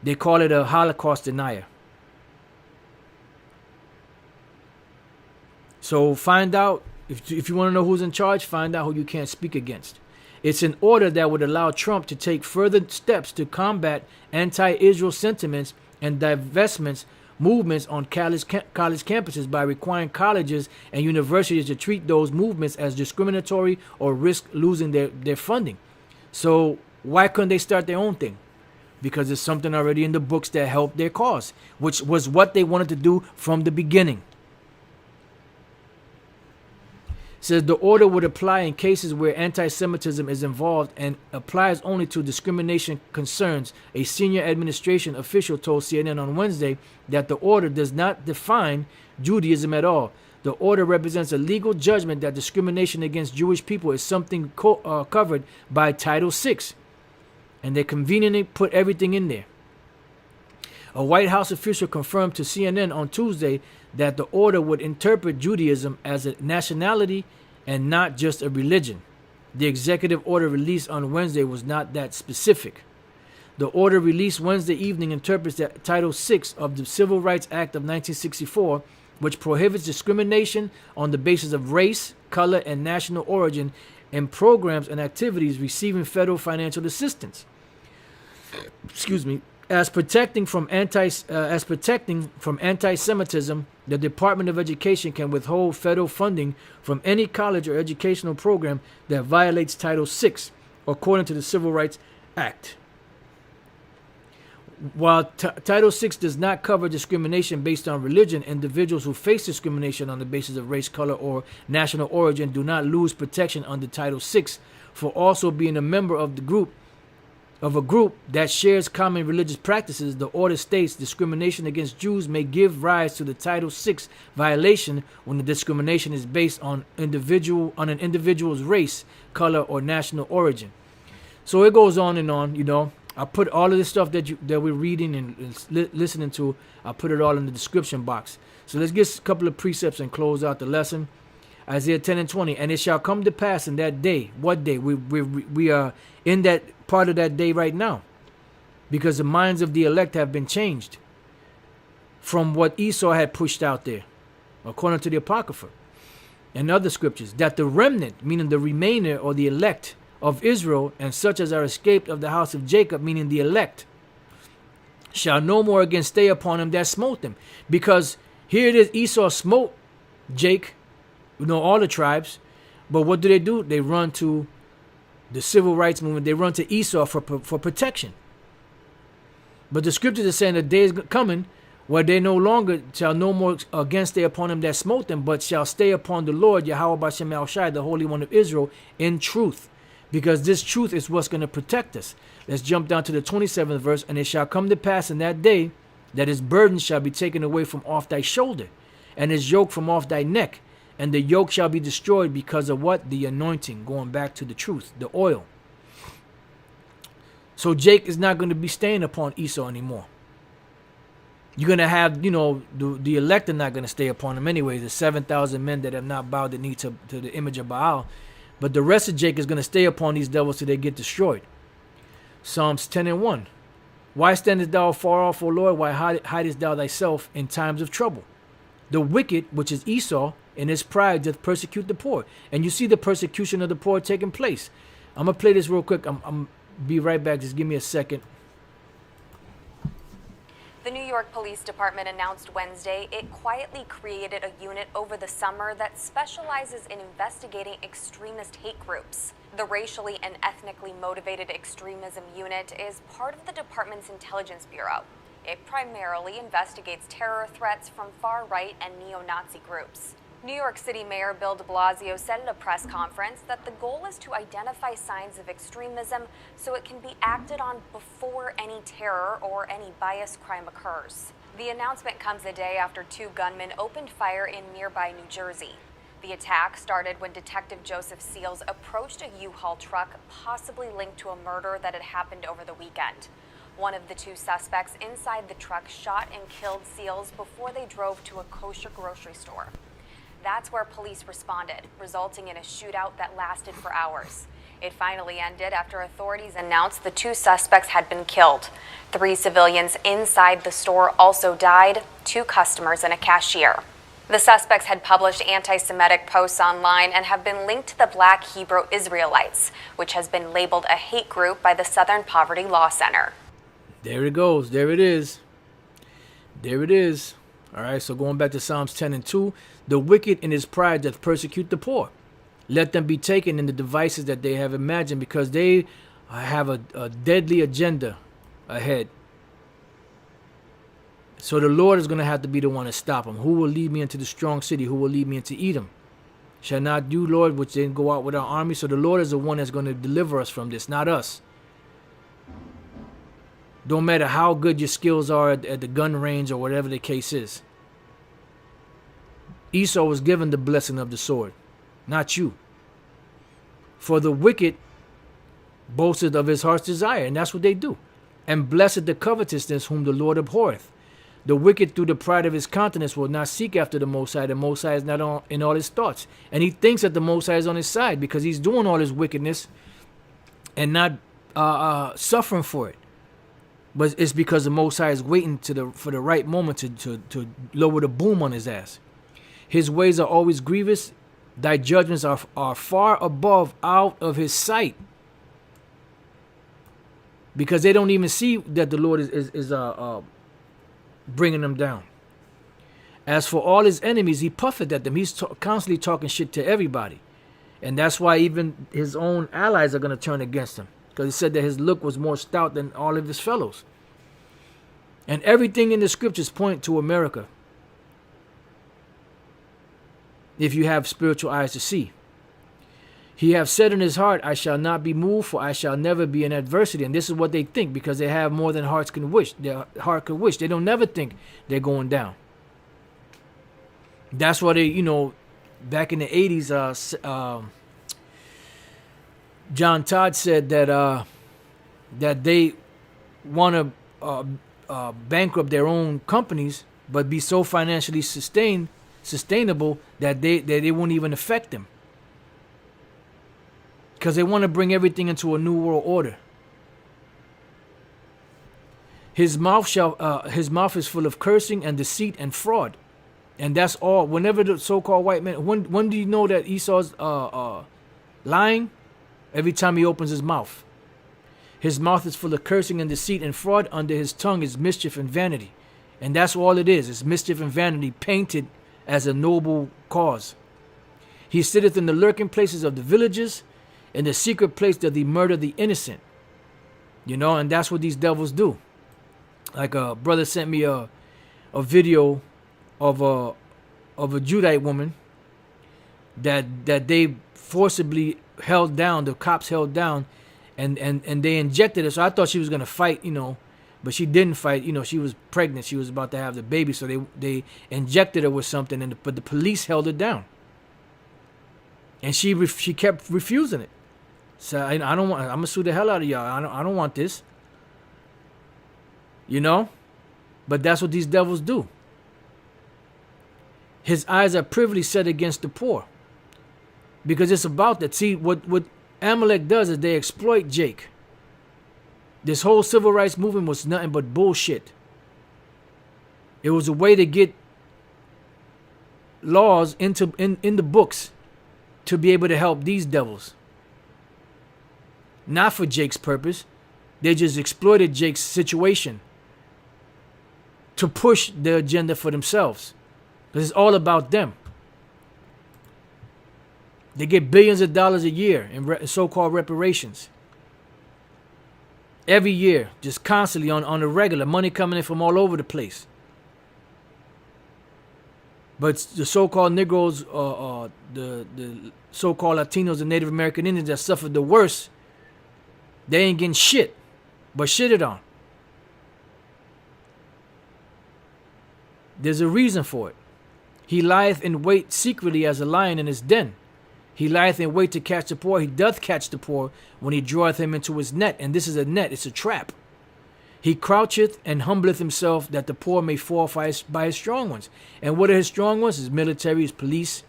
They call it a Holocaust denier. So find out, if you want to know who's in charge, find out who you can't speak against. It's an order that would allow Trump to take further steps to combat anti-Israel sentiments and divestments movements on college campuses by requiring colleges and universities to treat those movements as discriminatory or risk losing their funding. So why couldn't they start their own thing? Because there's something already in the books that helped their cause, which was what they wanted to do from the beginning. Says the order would apply in cases where anti-Semitism is involved and applies only to discrimination concerns. A senior administration official told CNN on Wednesday that the order does not define Judaism at all. The order represents a legal judgment that discrimination against Jewish people is something covered by Title VI. And they conveniently put everything in there. A White House official confirmed to CNN on Tuesday that the order would interpret Judaism as a nationality and not just a religion. The executive order released on Wednesday was not that specific. The order released Wednesday evening interprets that Title VI of the Civil Rights Act of 1964, which prohibits discrimination on the basis of race, color, and national origin in programs and activities receiving federal financial assistance. As protecting from anti-Semitism, the Department of Education can withhold federal funding from any college or educational program that violates Title VI, according to the Civil Rights Act. While Title VI does not cover discrimination based on religion, individuals who face discrimination on the basis of race, color, or national origin do not lose protection under Title VI for also being a member of a group that shares common religious practices. The order states discrimination against Jews may give rise to the Title VI violation when the discrimination is based on an individual's race, color, or national origin. So it goes on and on, I put all of this stuff that we're reading and listening to, I put it all in the description box. So let's get a couple of precepts and close out the lesson. Isaiah 10 and 20. And it shall come to pass in that day. What day? We are in that part of that day right now. Because the minds of the elect have been changed from what Esau had pushed out there, according to the Apocrypha and other scriptures, that the remnant, meaning the remainder or the elect of Israel, and such as are escaped of the house of Jacob, meaning the elect, shall no more again stay upon him that smote them. Because here it is, Esau smote Jake, all the tribes, but what do? They run to the civil rights movement. They run to Esau for protection. But the scriptures are saying the day is coming where they no longer shall no more again stay upon him that smote them, but shall stay upon the Lord, Yahweh B'Shem El Shai, the Holy One of Israel, in truth. because this truth is what's going to protect us. Let's jump down to the 27th verse. And it shall come to pass in that day that his burden shall be taken away from off thy shoulder, and his yoke from off thy neck. And the yoke shall be destroyed because of what? The anointing. Going back to the truth, the oil. So Jake is not going to be staying upon Esau anymore. You're going to have, the elect are not going to stay upon him anyway. The 7,000 men that have not bowed the knee to the image of Baal. But the rest of Jake is going to stay upon these devils till they get destroyed. Psalms 10:1. Why standest thou far off, O Lord? Why hidest thou thyself in times of trouble? The wicked, which is Esau, in his pride doth persecute the poor. And you see the persecution of the poor taking place. I'm going to play this real quick. I'm be right back. Just give me a second. The New York Police Department announced Wednesday it quietly created a unit over the summer that specializes in investigating extremist hate groups. The Racially and Ethnically Motivated Extremism Unit is part of the department's Intelligence Bureau. It primarily investigates terror threats from far-right and neo-Nazi groups. New York City Mayor Bill de Blasio said at a press conference that the goal is to identify signs of extremism so it can be acted on before any terror or any bias crime occurs. The announcement comes a day after 2 gunmen opened fire in nearby New Jersey. The attack started when Detective Joseph Seals approached a U-Haul truck possibly linked to a murder that had happened over the weekend. One of the 2 suspects inside the truck shot and killed Seals before they drove to a kosher grocery store. That's where police responded, resulting in a shootout that lasted for hours. It finally ended after authorities announced the 2 suspects had been killed. 3 civilians inside the store also died, 2 customers and a cashier. The suspects had published anti-Semitic posts online and have been linked to the Black Hebrew Israelites, which has been labeled a hate group by the Southern Poverty Law Center. There it goes. There it is. There it is. All right, so going back to Psalms 10:2, the wicked in his pride doth persecute the poor. Let them be taken in the devices that they have imagined, because they have a deadly agenda ahead. So the Lord is going to have to be the one to stop them. Who will lead me into the strong city? Who will lead me into Edom? Shall not you, Lord, which then go out with our army? So the Lord is the one that's going to deliver us from this, not us. Don't matter how good your skills are at the gun range or whatever the case is. Esau was given the blessing of the sword, not you. For the wicked boasted of his heart's desire, and that's what they do. And blessed the covetousness whom the Lord abhorreth. The wicked through the pride of his countenance will not seek after the Most High. The Most High is not in all his thoughts. And he thinks that the Most High is on his side because he's doing all his wickedness and not suffering for it. But it's because the Most High is waiting for the right moment to lower the boom on his ass. His ways are always grievous. Thy judgments are far above out of his sight. Because they don't even see that the Lord is bringing them down. As for all his enemies, he puffeth at them. He's constantly talking shit to everybody. And that's why even his own allies are going to turn against him. Because he said that his look was more stout than all of his fellows. And everything in the scriptures point to America. If you have spiritual eyes to see. He hath said in his heart, I shall not be moved, for I shall never be in adversity. And this is what they think, because they have more than hearts can wish. Their heart could wish. They don't never think they're going down. That's why they, back in the 80s, John Todd said that they want to bankrupt their own companies, but be so financially sustainable that they won't even affect them. Because they want to bring everything into a new world order. His mouth is full of cursing and deceit and fraud. And that's all. Whenever the so-called white man, when do you know that Esau's lying? Every time he opens his mouth. His mouth is full of cursing and deceit and fraud. Under his tongue is mischief and vanity. And that's all it is. It's mischief and vanity painted as a noble cause. He sitteth in the lurking places of the villages. In the secret place doth he murder the innocent. And that's what these devils do. Like a brother sent me a video of a Judite woman that they forcibly held down, the cops held down, and they injected her. So I thought she was gonna fight, but she didn't fight. She was pregnant. She was about to have the baby, so they injected her with something, but the police held her down, and she kept refusing it. So I don't want. I'm gonna sue the hell out of y'all. I don't want this. But that's what these devils do. His eyes are privily set against the poor, because it's about that. See, what Amalek does is they exploit Jake. This whole civil rights movement was nothing but bullshit. It was a way to get laws in the books to be able to help these devils. Not for Jake's purpose. They just exploited Jake's situation to push the agenda for themselves. Because it's all about them. They get billions of dollars a year in so-called reparations. Every year, just constantly on the regular, money coming in from all over the place. But the so-called Negroes, the so-called Latinos and Native American Indians that suffered the worst, they ain't getting shit, but shitted on. There's a reason for it. He lieth in wait secretly as a lion in his den. He lieth in wait to catch the poor. He doth catch the poor when he draweth him into his net. And this is a net, it's a trap. He croucheth and humbleth himself that the poor may fall by his strong ones. And what are his strong ones? His military, his police,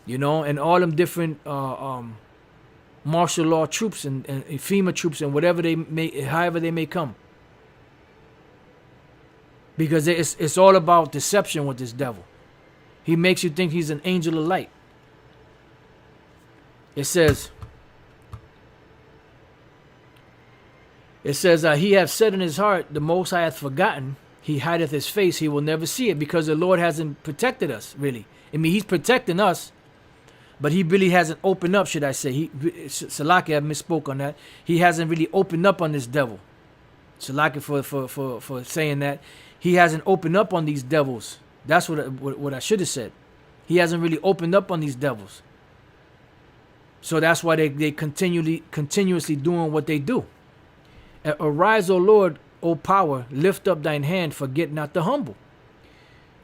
and all them different martial law troops and FEMA troops and however they may come. Because it's all about deception with this devil. He makes you think he's an angel of light. It says, he hath said in his heart, the Most High hath forgotten. He hideth his face, he will never see it, because the Lord hasn't protected us, really. I mean, he's protecting us, but he really hasn't opened up, should I say. Salaki, I misspoke on that. He hasn't really opened up on this devil. Salaki for saying that. He hasn't opened up on these devils. That's what I should have said. He hasn't really opened up on these devils. So that's why they continuously doing what they do. Arise, O Lord, O power, lift up thine hand, forget not the humble.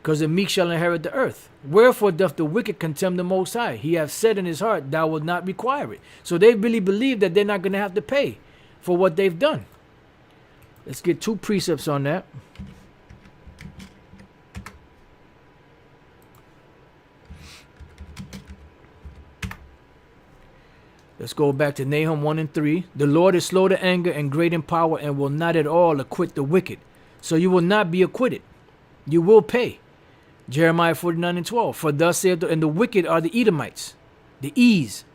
Because the meek shall inherit the earth. Wherefore doth the wicked contemn the Most High? He hath said in his heart, thou wilt not require it. So they really believe that they're not going to have to pay for what they've done. Let's get 2 precepts on that. Let's go back to Nahum 1 and 3. The Lord is slow to anger and great in power and will not at all acquit the wicked. So you will not be acquitted. You will pay. Jeremiah 49 and 12. For thus saith and the wicked are the Edomites, the E's.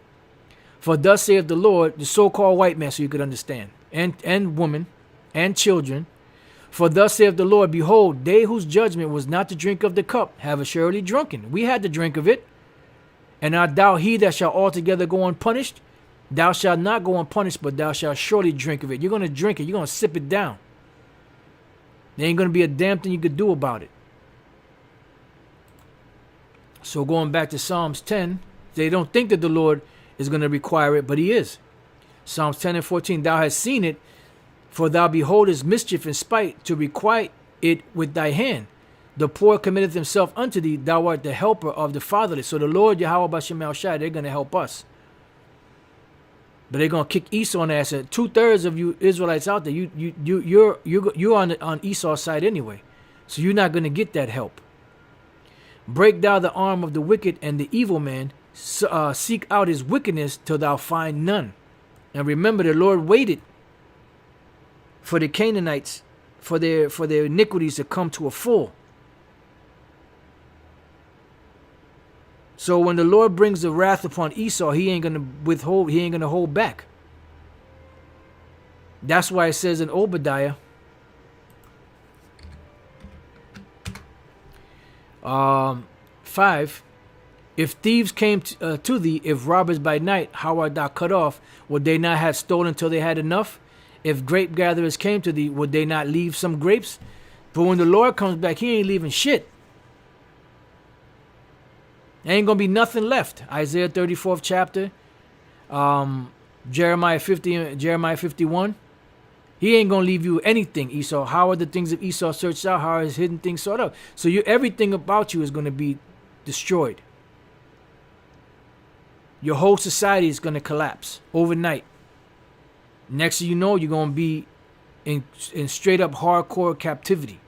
For thus saith the Lord, the so-called white man, so you could understand, and women and children. For thus saith the Lord, behold, they whose judgment was not to drink of the cup have assuredly drunken. We had to drink of it. And art thou he that shall altogether go unpunished? Thou shalt not go unpunished, but thou shalt surely drink of it. You're going to drink it. You're going to sip it down. There ain't going to be a damn thing you could do about it. So going back to Psalms 10, they don't think that the Lord is going to require it, but he is. Psalms 10 and 14, thou hast seen it, for thou beholdest mischief and spite to requite it with thy hand. The poor committeth himself unto thee, thou art the helper of the fatherless. So the Lord, Yahweh Bashem El Shai, they're going to help us. But they're going to kick Esau in the ass. 2/3 of you Israelites out there, you're on Esau's side anyway. So you're not going to get that help. Break thou the arm of the wicked and the evil man. Seek out his wickedness till thou find none. And remember, the Lord waited for the Canaanites, for their iniquities to come to a full. So when the Lord brings the wrath upon Esau, he ain't going to withhold, he ain't going to hold back. That's why it says in Obadiah, 5, if thieves came to thee, if robbers by night, how art thou cut off? Would they not have stolen till they had enough? If grape gatherers came to thee, would they not leave some grapes? But when the Lord comes back, he ain't leaving shit. Ain't gonna be nothing left. Isaiah 34th chapter, Jeremiah 50 and Jeremiah 51. He ain't gonna leave you anything, Esau. How are the things of Esau searched out? How are his hidden things sought out? So everything about you is gonna be destroyed. Your whole society is gonna collapse overnight. Next thing you know, you're gonna be in straight up hardcore captivity,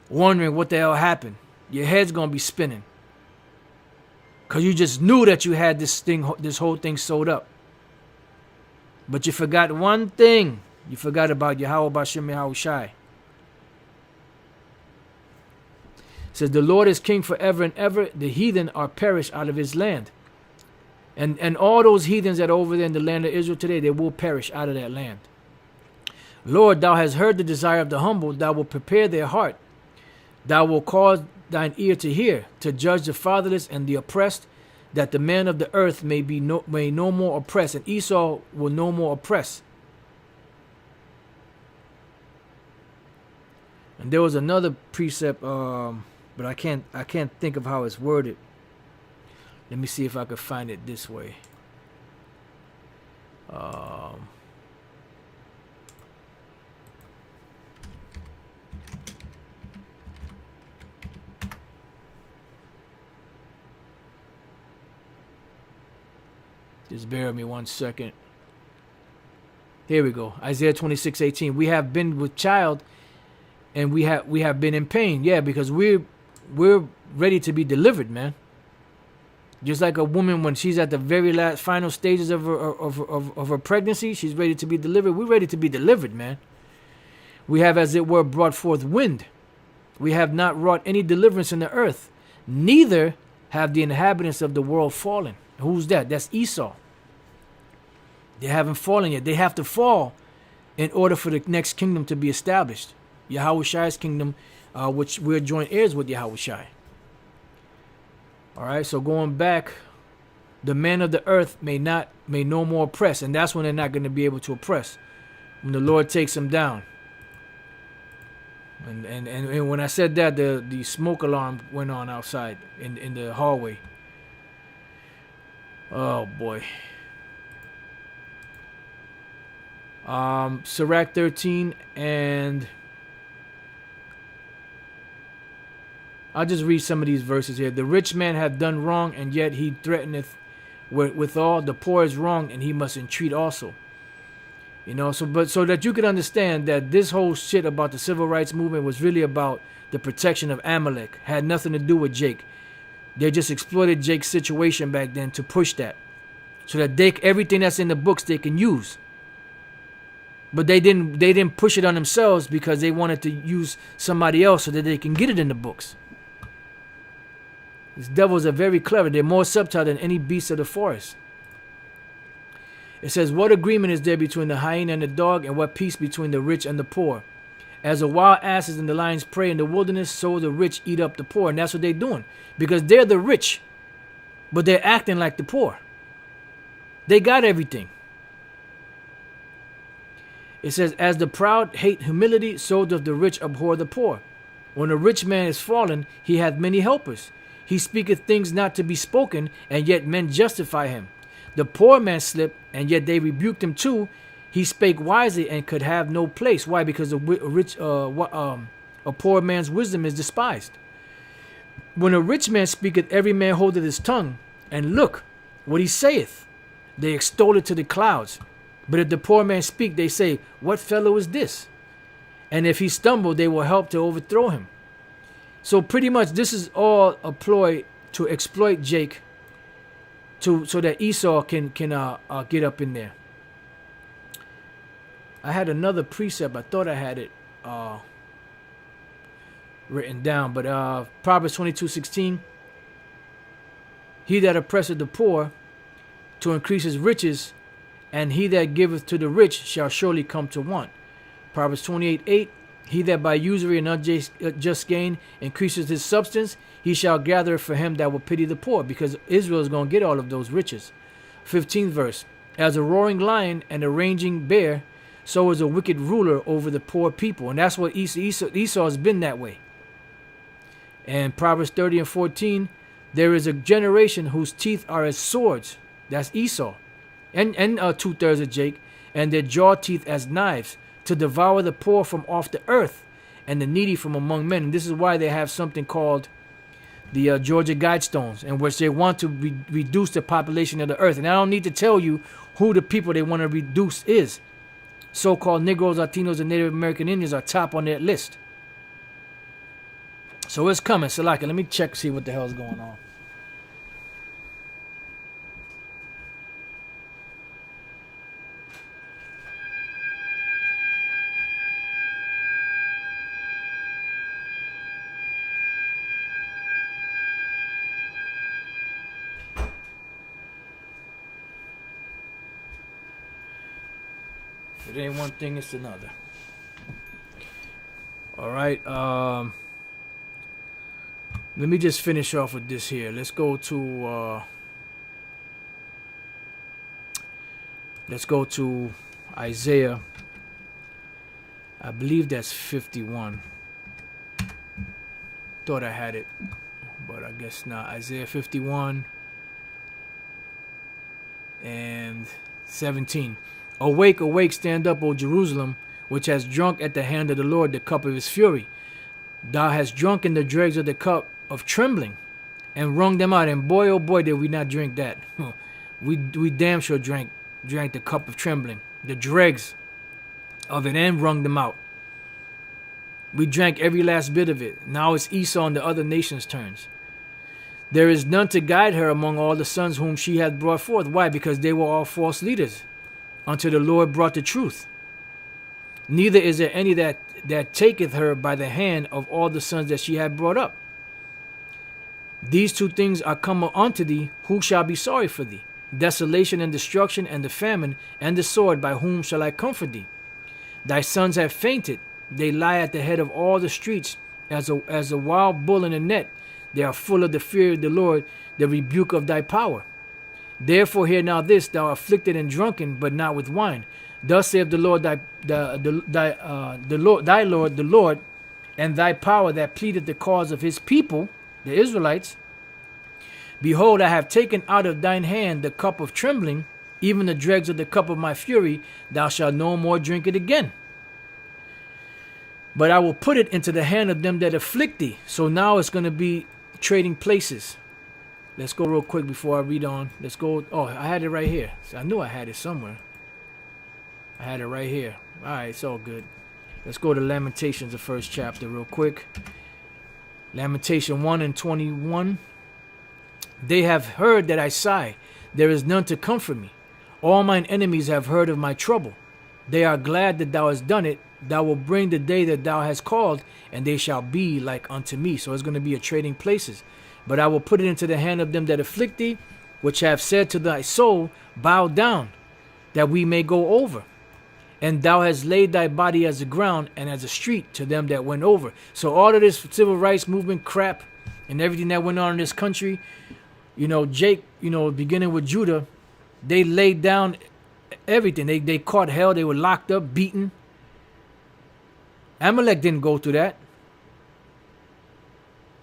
wondering what the hell happened. Your head's gonna be spinning because you just knew that you had this whole thing sewed up, but you forgot one thing. You forgot about Yahweh Bashem Yahweh Shai. It says the Lord is king forever and ever. The heathen are perished out of his land. And all those heathens that are over there in the land of Israel today, they will perish out of that land. Lord, thou hast heard the desire of the humble. Thou wilt prepare their heart. Thou wilt cause thine ear to hear, to judge the fatherless and the oppressed, that the man of the earth may no more oppress, and Esau will no more oppress. And there was another precept, but I can't think of how it's worded. Let me see if I could find it this way. Just bear with me 1 second. Here we go. Isaiah 26:18. We have been with child, and we have been in pain. Yeah, because we're ready to be delivered, man. Just like a woman when she's at the very last final stages of her pregnancy, she's ready to be delivered. We're ready to be delivered, man. We have, as it were, brought forth wind. We have not wrought any deliverance in the earth. Neither have the inhabitants of the world fallen. Who's that? That's Esau. They haven't fallen yet. They have to fall in order for the next kingdom to be established. Yahweh Shai's kingdom, which we're joint heirs with Yahweh Shai. All right, so going back, the men of the earth may no more oppress, and that's when they're not going to be able to oppress, when the Lord takes them down. And when I said that, the smoke alarm went on outside in the hallway. Oh boy. Sirach 13, and I'll just read some of these verses here. The rich man hath done wrong, and yet he threateneth withal. The poor is wronged, and he must entreat also. You know, so that you can understand that this whole shit about the civil rights movement was really about the protection of Amalek. Had nothing to do with Jake. They just exploited Jake's situation back then to push that, so that everything that's in the books they can use. But they didn't push it on themselves because they wanted to use somebody else so that they can get it in the books. These devils are very clever. They're more subtle than any beast of the forest. It says, what agreement is there between the hyena and the dog, and what peace between the rich and the poor? As the wild asses and the lions prey in the wilderness, so the rich eat up the poor. And that's what they're doing. Because they're the rich, but they're acting like the poor. They got everything. It says, as the proud hate humility, so doth the rich abhor the poor. When a rich man is fallen, he hath many helpers. He speaketh things not to be spoken, and yet men justify him. The poor man slipped, and yet they rebuked him too. He spake wisely and could have no place. Why? Because a poor man's wisdom is despised. When a rich man speaketh, every man holdeth his tongue, and look what he saith. They extol it to the clouds. But if the poor man speak, they say, what fellow is this? And if he stumble, they will help to overthrow him. So pretty much this is all a ploy to exploit Jake, so that Esau can get up in there. I had another precept. I thought I had it written down, but Proverbs 22:16. He that oppresseth the poor to increase his riches, and he that giveth to the rich shall surely come to want. Proverbs 28:8. He that by usury and unjust gain increases his substance, he shall gather for him that will pity the poor, because Israel is going to get all of those riches. 15th verse. As a roaring lion and a raging bear, so is a wicked ruler over the poor people. And that's what Esau has been that way. And Proverbs 30:14. There is a generation whose teeth are as swords. That's Esau. And 2/3 of Jake. And their jaw teeth as knives, to devour the poor from off the earth and the needy from among men. And this is why they have something called the Georgia Guidestones, in which they want to reduce the population of the earth. And I don't need to tell you who the people they want to reduce is. So-called Negroes, Latinos, and Native American Indians are top on that list. So it's coming. Salaka, let me check, see what the hell's going on. It ain't one thing, it's another. All right. Let me just finish off with this here. Let's go to Isaiah. I believe that's 51. Thought I had it, but I guess not. Isaiah 51 and 17. Awake, awake, stand up, O Jerusalem, which has drunk at the hand of the Lord the cup of his fury. Thou hast drunk in the dregs of the cup of trembling, and wrung them out. And boy, oh boy, did we not drink that. We damn sure drank the cup of trembling, the dregs of it, and wrung them out. We drank every last bit of it. Now it's Esau and the other nations' turns. There is none to guide her among all the sons whom she hath brought forth. Why? Because they were all false leaders, until the Lord brought the truth. Neither is there any that taketh her by the hand of all the sons that she had brought up. These two things are come unto thee. Who shall be sorry for thee? Desolation and destruction, and the famine and the sword. By whom shall I comfort thee? Thy sons have fainted. They lie at the head of all the streets as a wild bull in a net. They are full of the fear of the Lord, the rebuke of thy power. Therefore hear now this, thou afflicted and drunken, but not with wine. Thus saith the Lord, thy Lord, and thy power that pleadeth the cause of his people, the Israelites. Behold, I have taken out of thine hand the cup of trembling, even the dregs of the cup of my fury. Thou shalt no more drink it again. But I will put it into the hand of them that afflict thee. So now it's going to be trading places. Let's go real quick before I read on. Let's go. Oh, I had it right here. I knew I had it somewhere. I had it right here. All right, it's all good. Let's go to Lamentations, the first chapter, real quick. Lamentation 1 and 21. They have heard that I sigh. There is none to comfort me. All mine enemies have heard of my trouble. They are glad that thou hast done it. Thou wilt bring the day that thou hast called, and they shall be like unto me. So it's going to be a trading places. But I will put it into the hand of them that afflict thee, which have said to thy soul, bow down, that we may go over. And thou hast laid thy body as the ground and as a street to them that went over. So all of this civil rights movement crap and everything that went on in this country, Jake, beginning with Judah, they laid down everything. They caught hell. They were locked up, beaten. Amalek didn't go through that.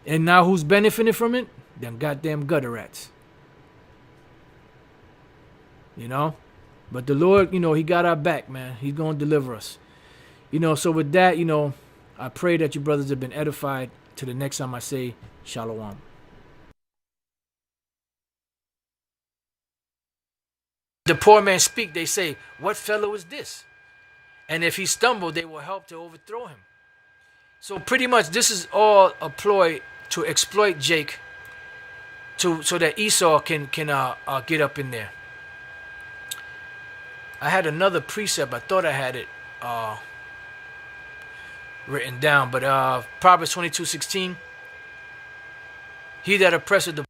And now who's benefiting from it? Them goddamn gutter rats. But the Lord, he got our back, man. He's going to deliver us. So with that, I pray that you brothers have been edified. Till the next time I say Shalom. The poor man speak, they say, what fellow is this? And if he stumbled, they will help to overthrow him. So pretty much this is all a ploy to exploit Jake so that Esau can get up in there. I had another precept. I thought I had it written down, but Proverbs 22:16. He that oppresseth the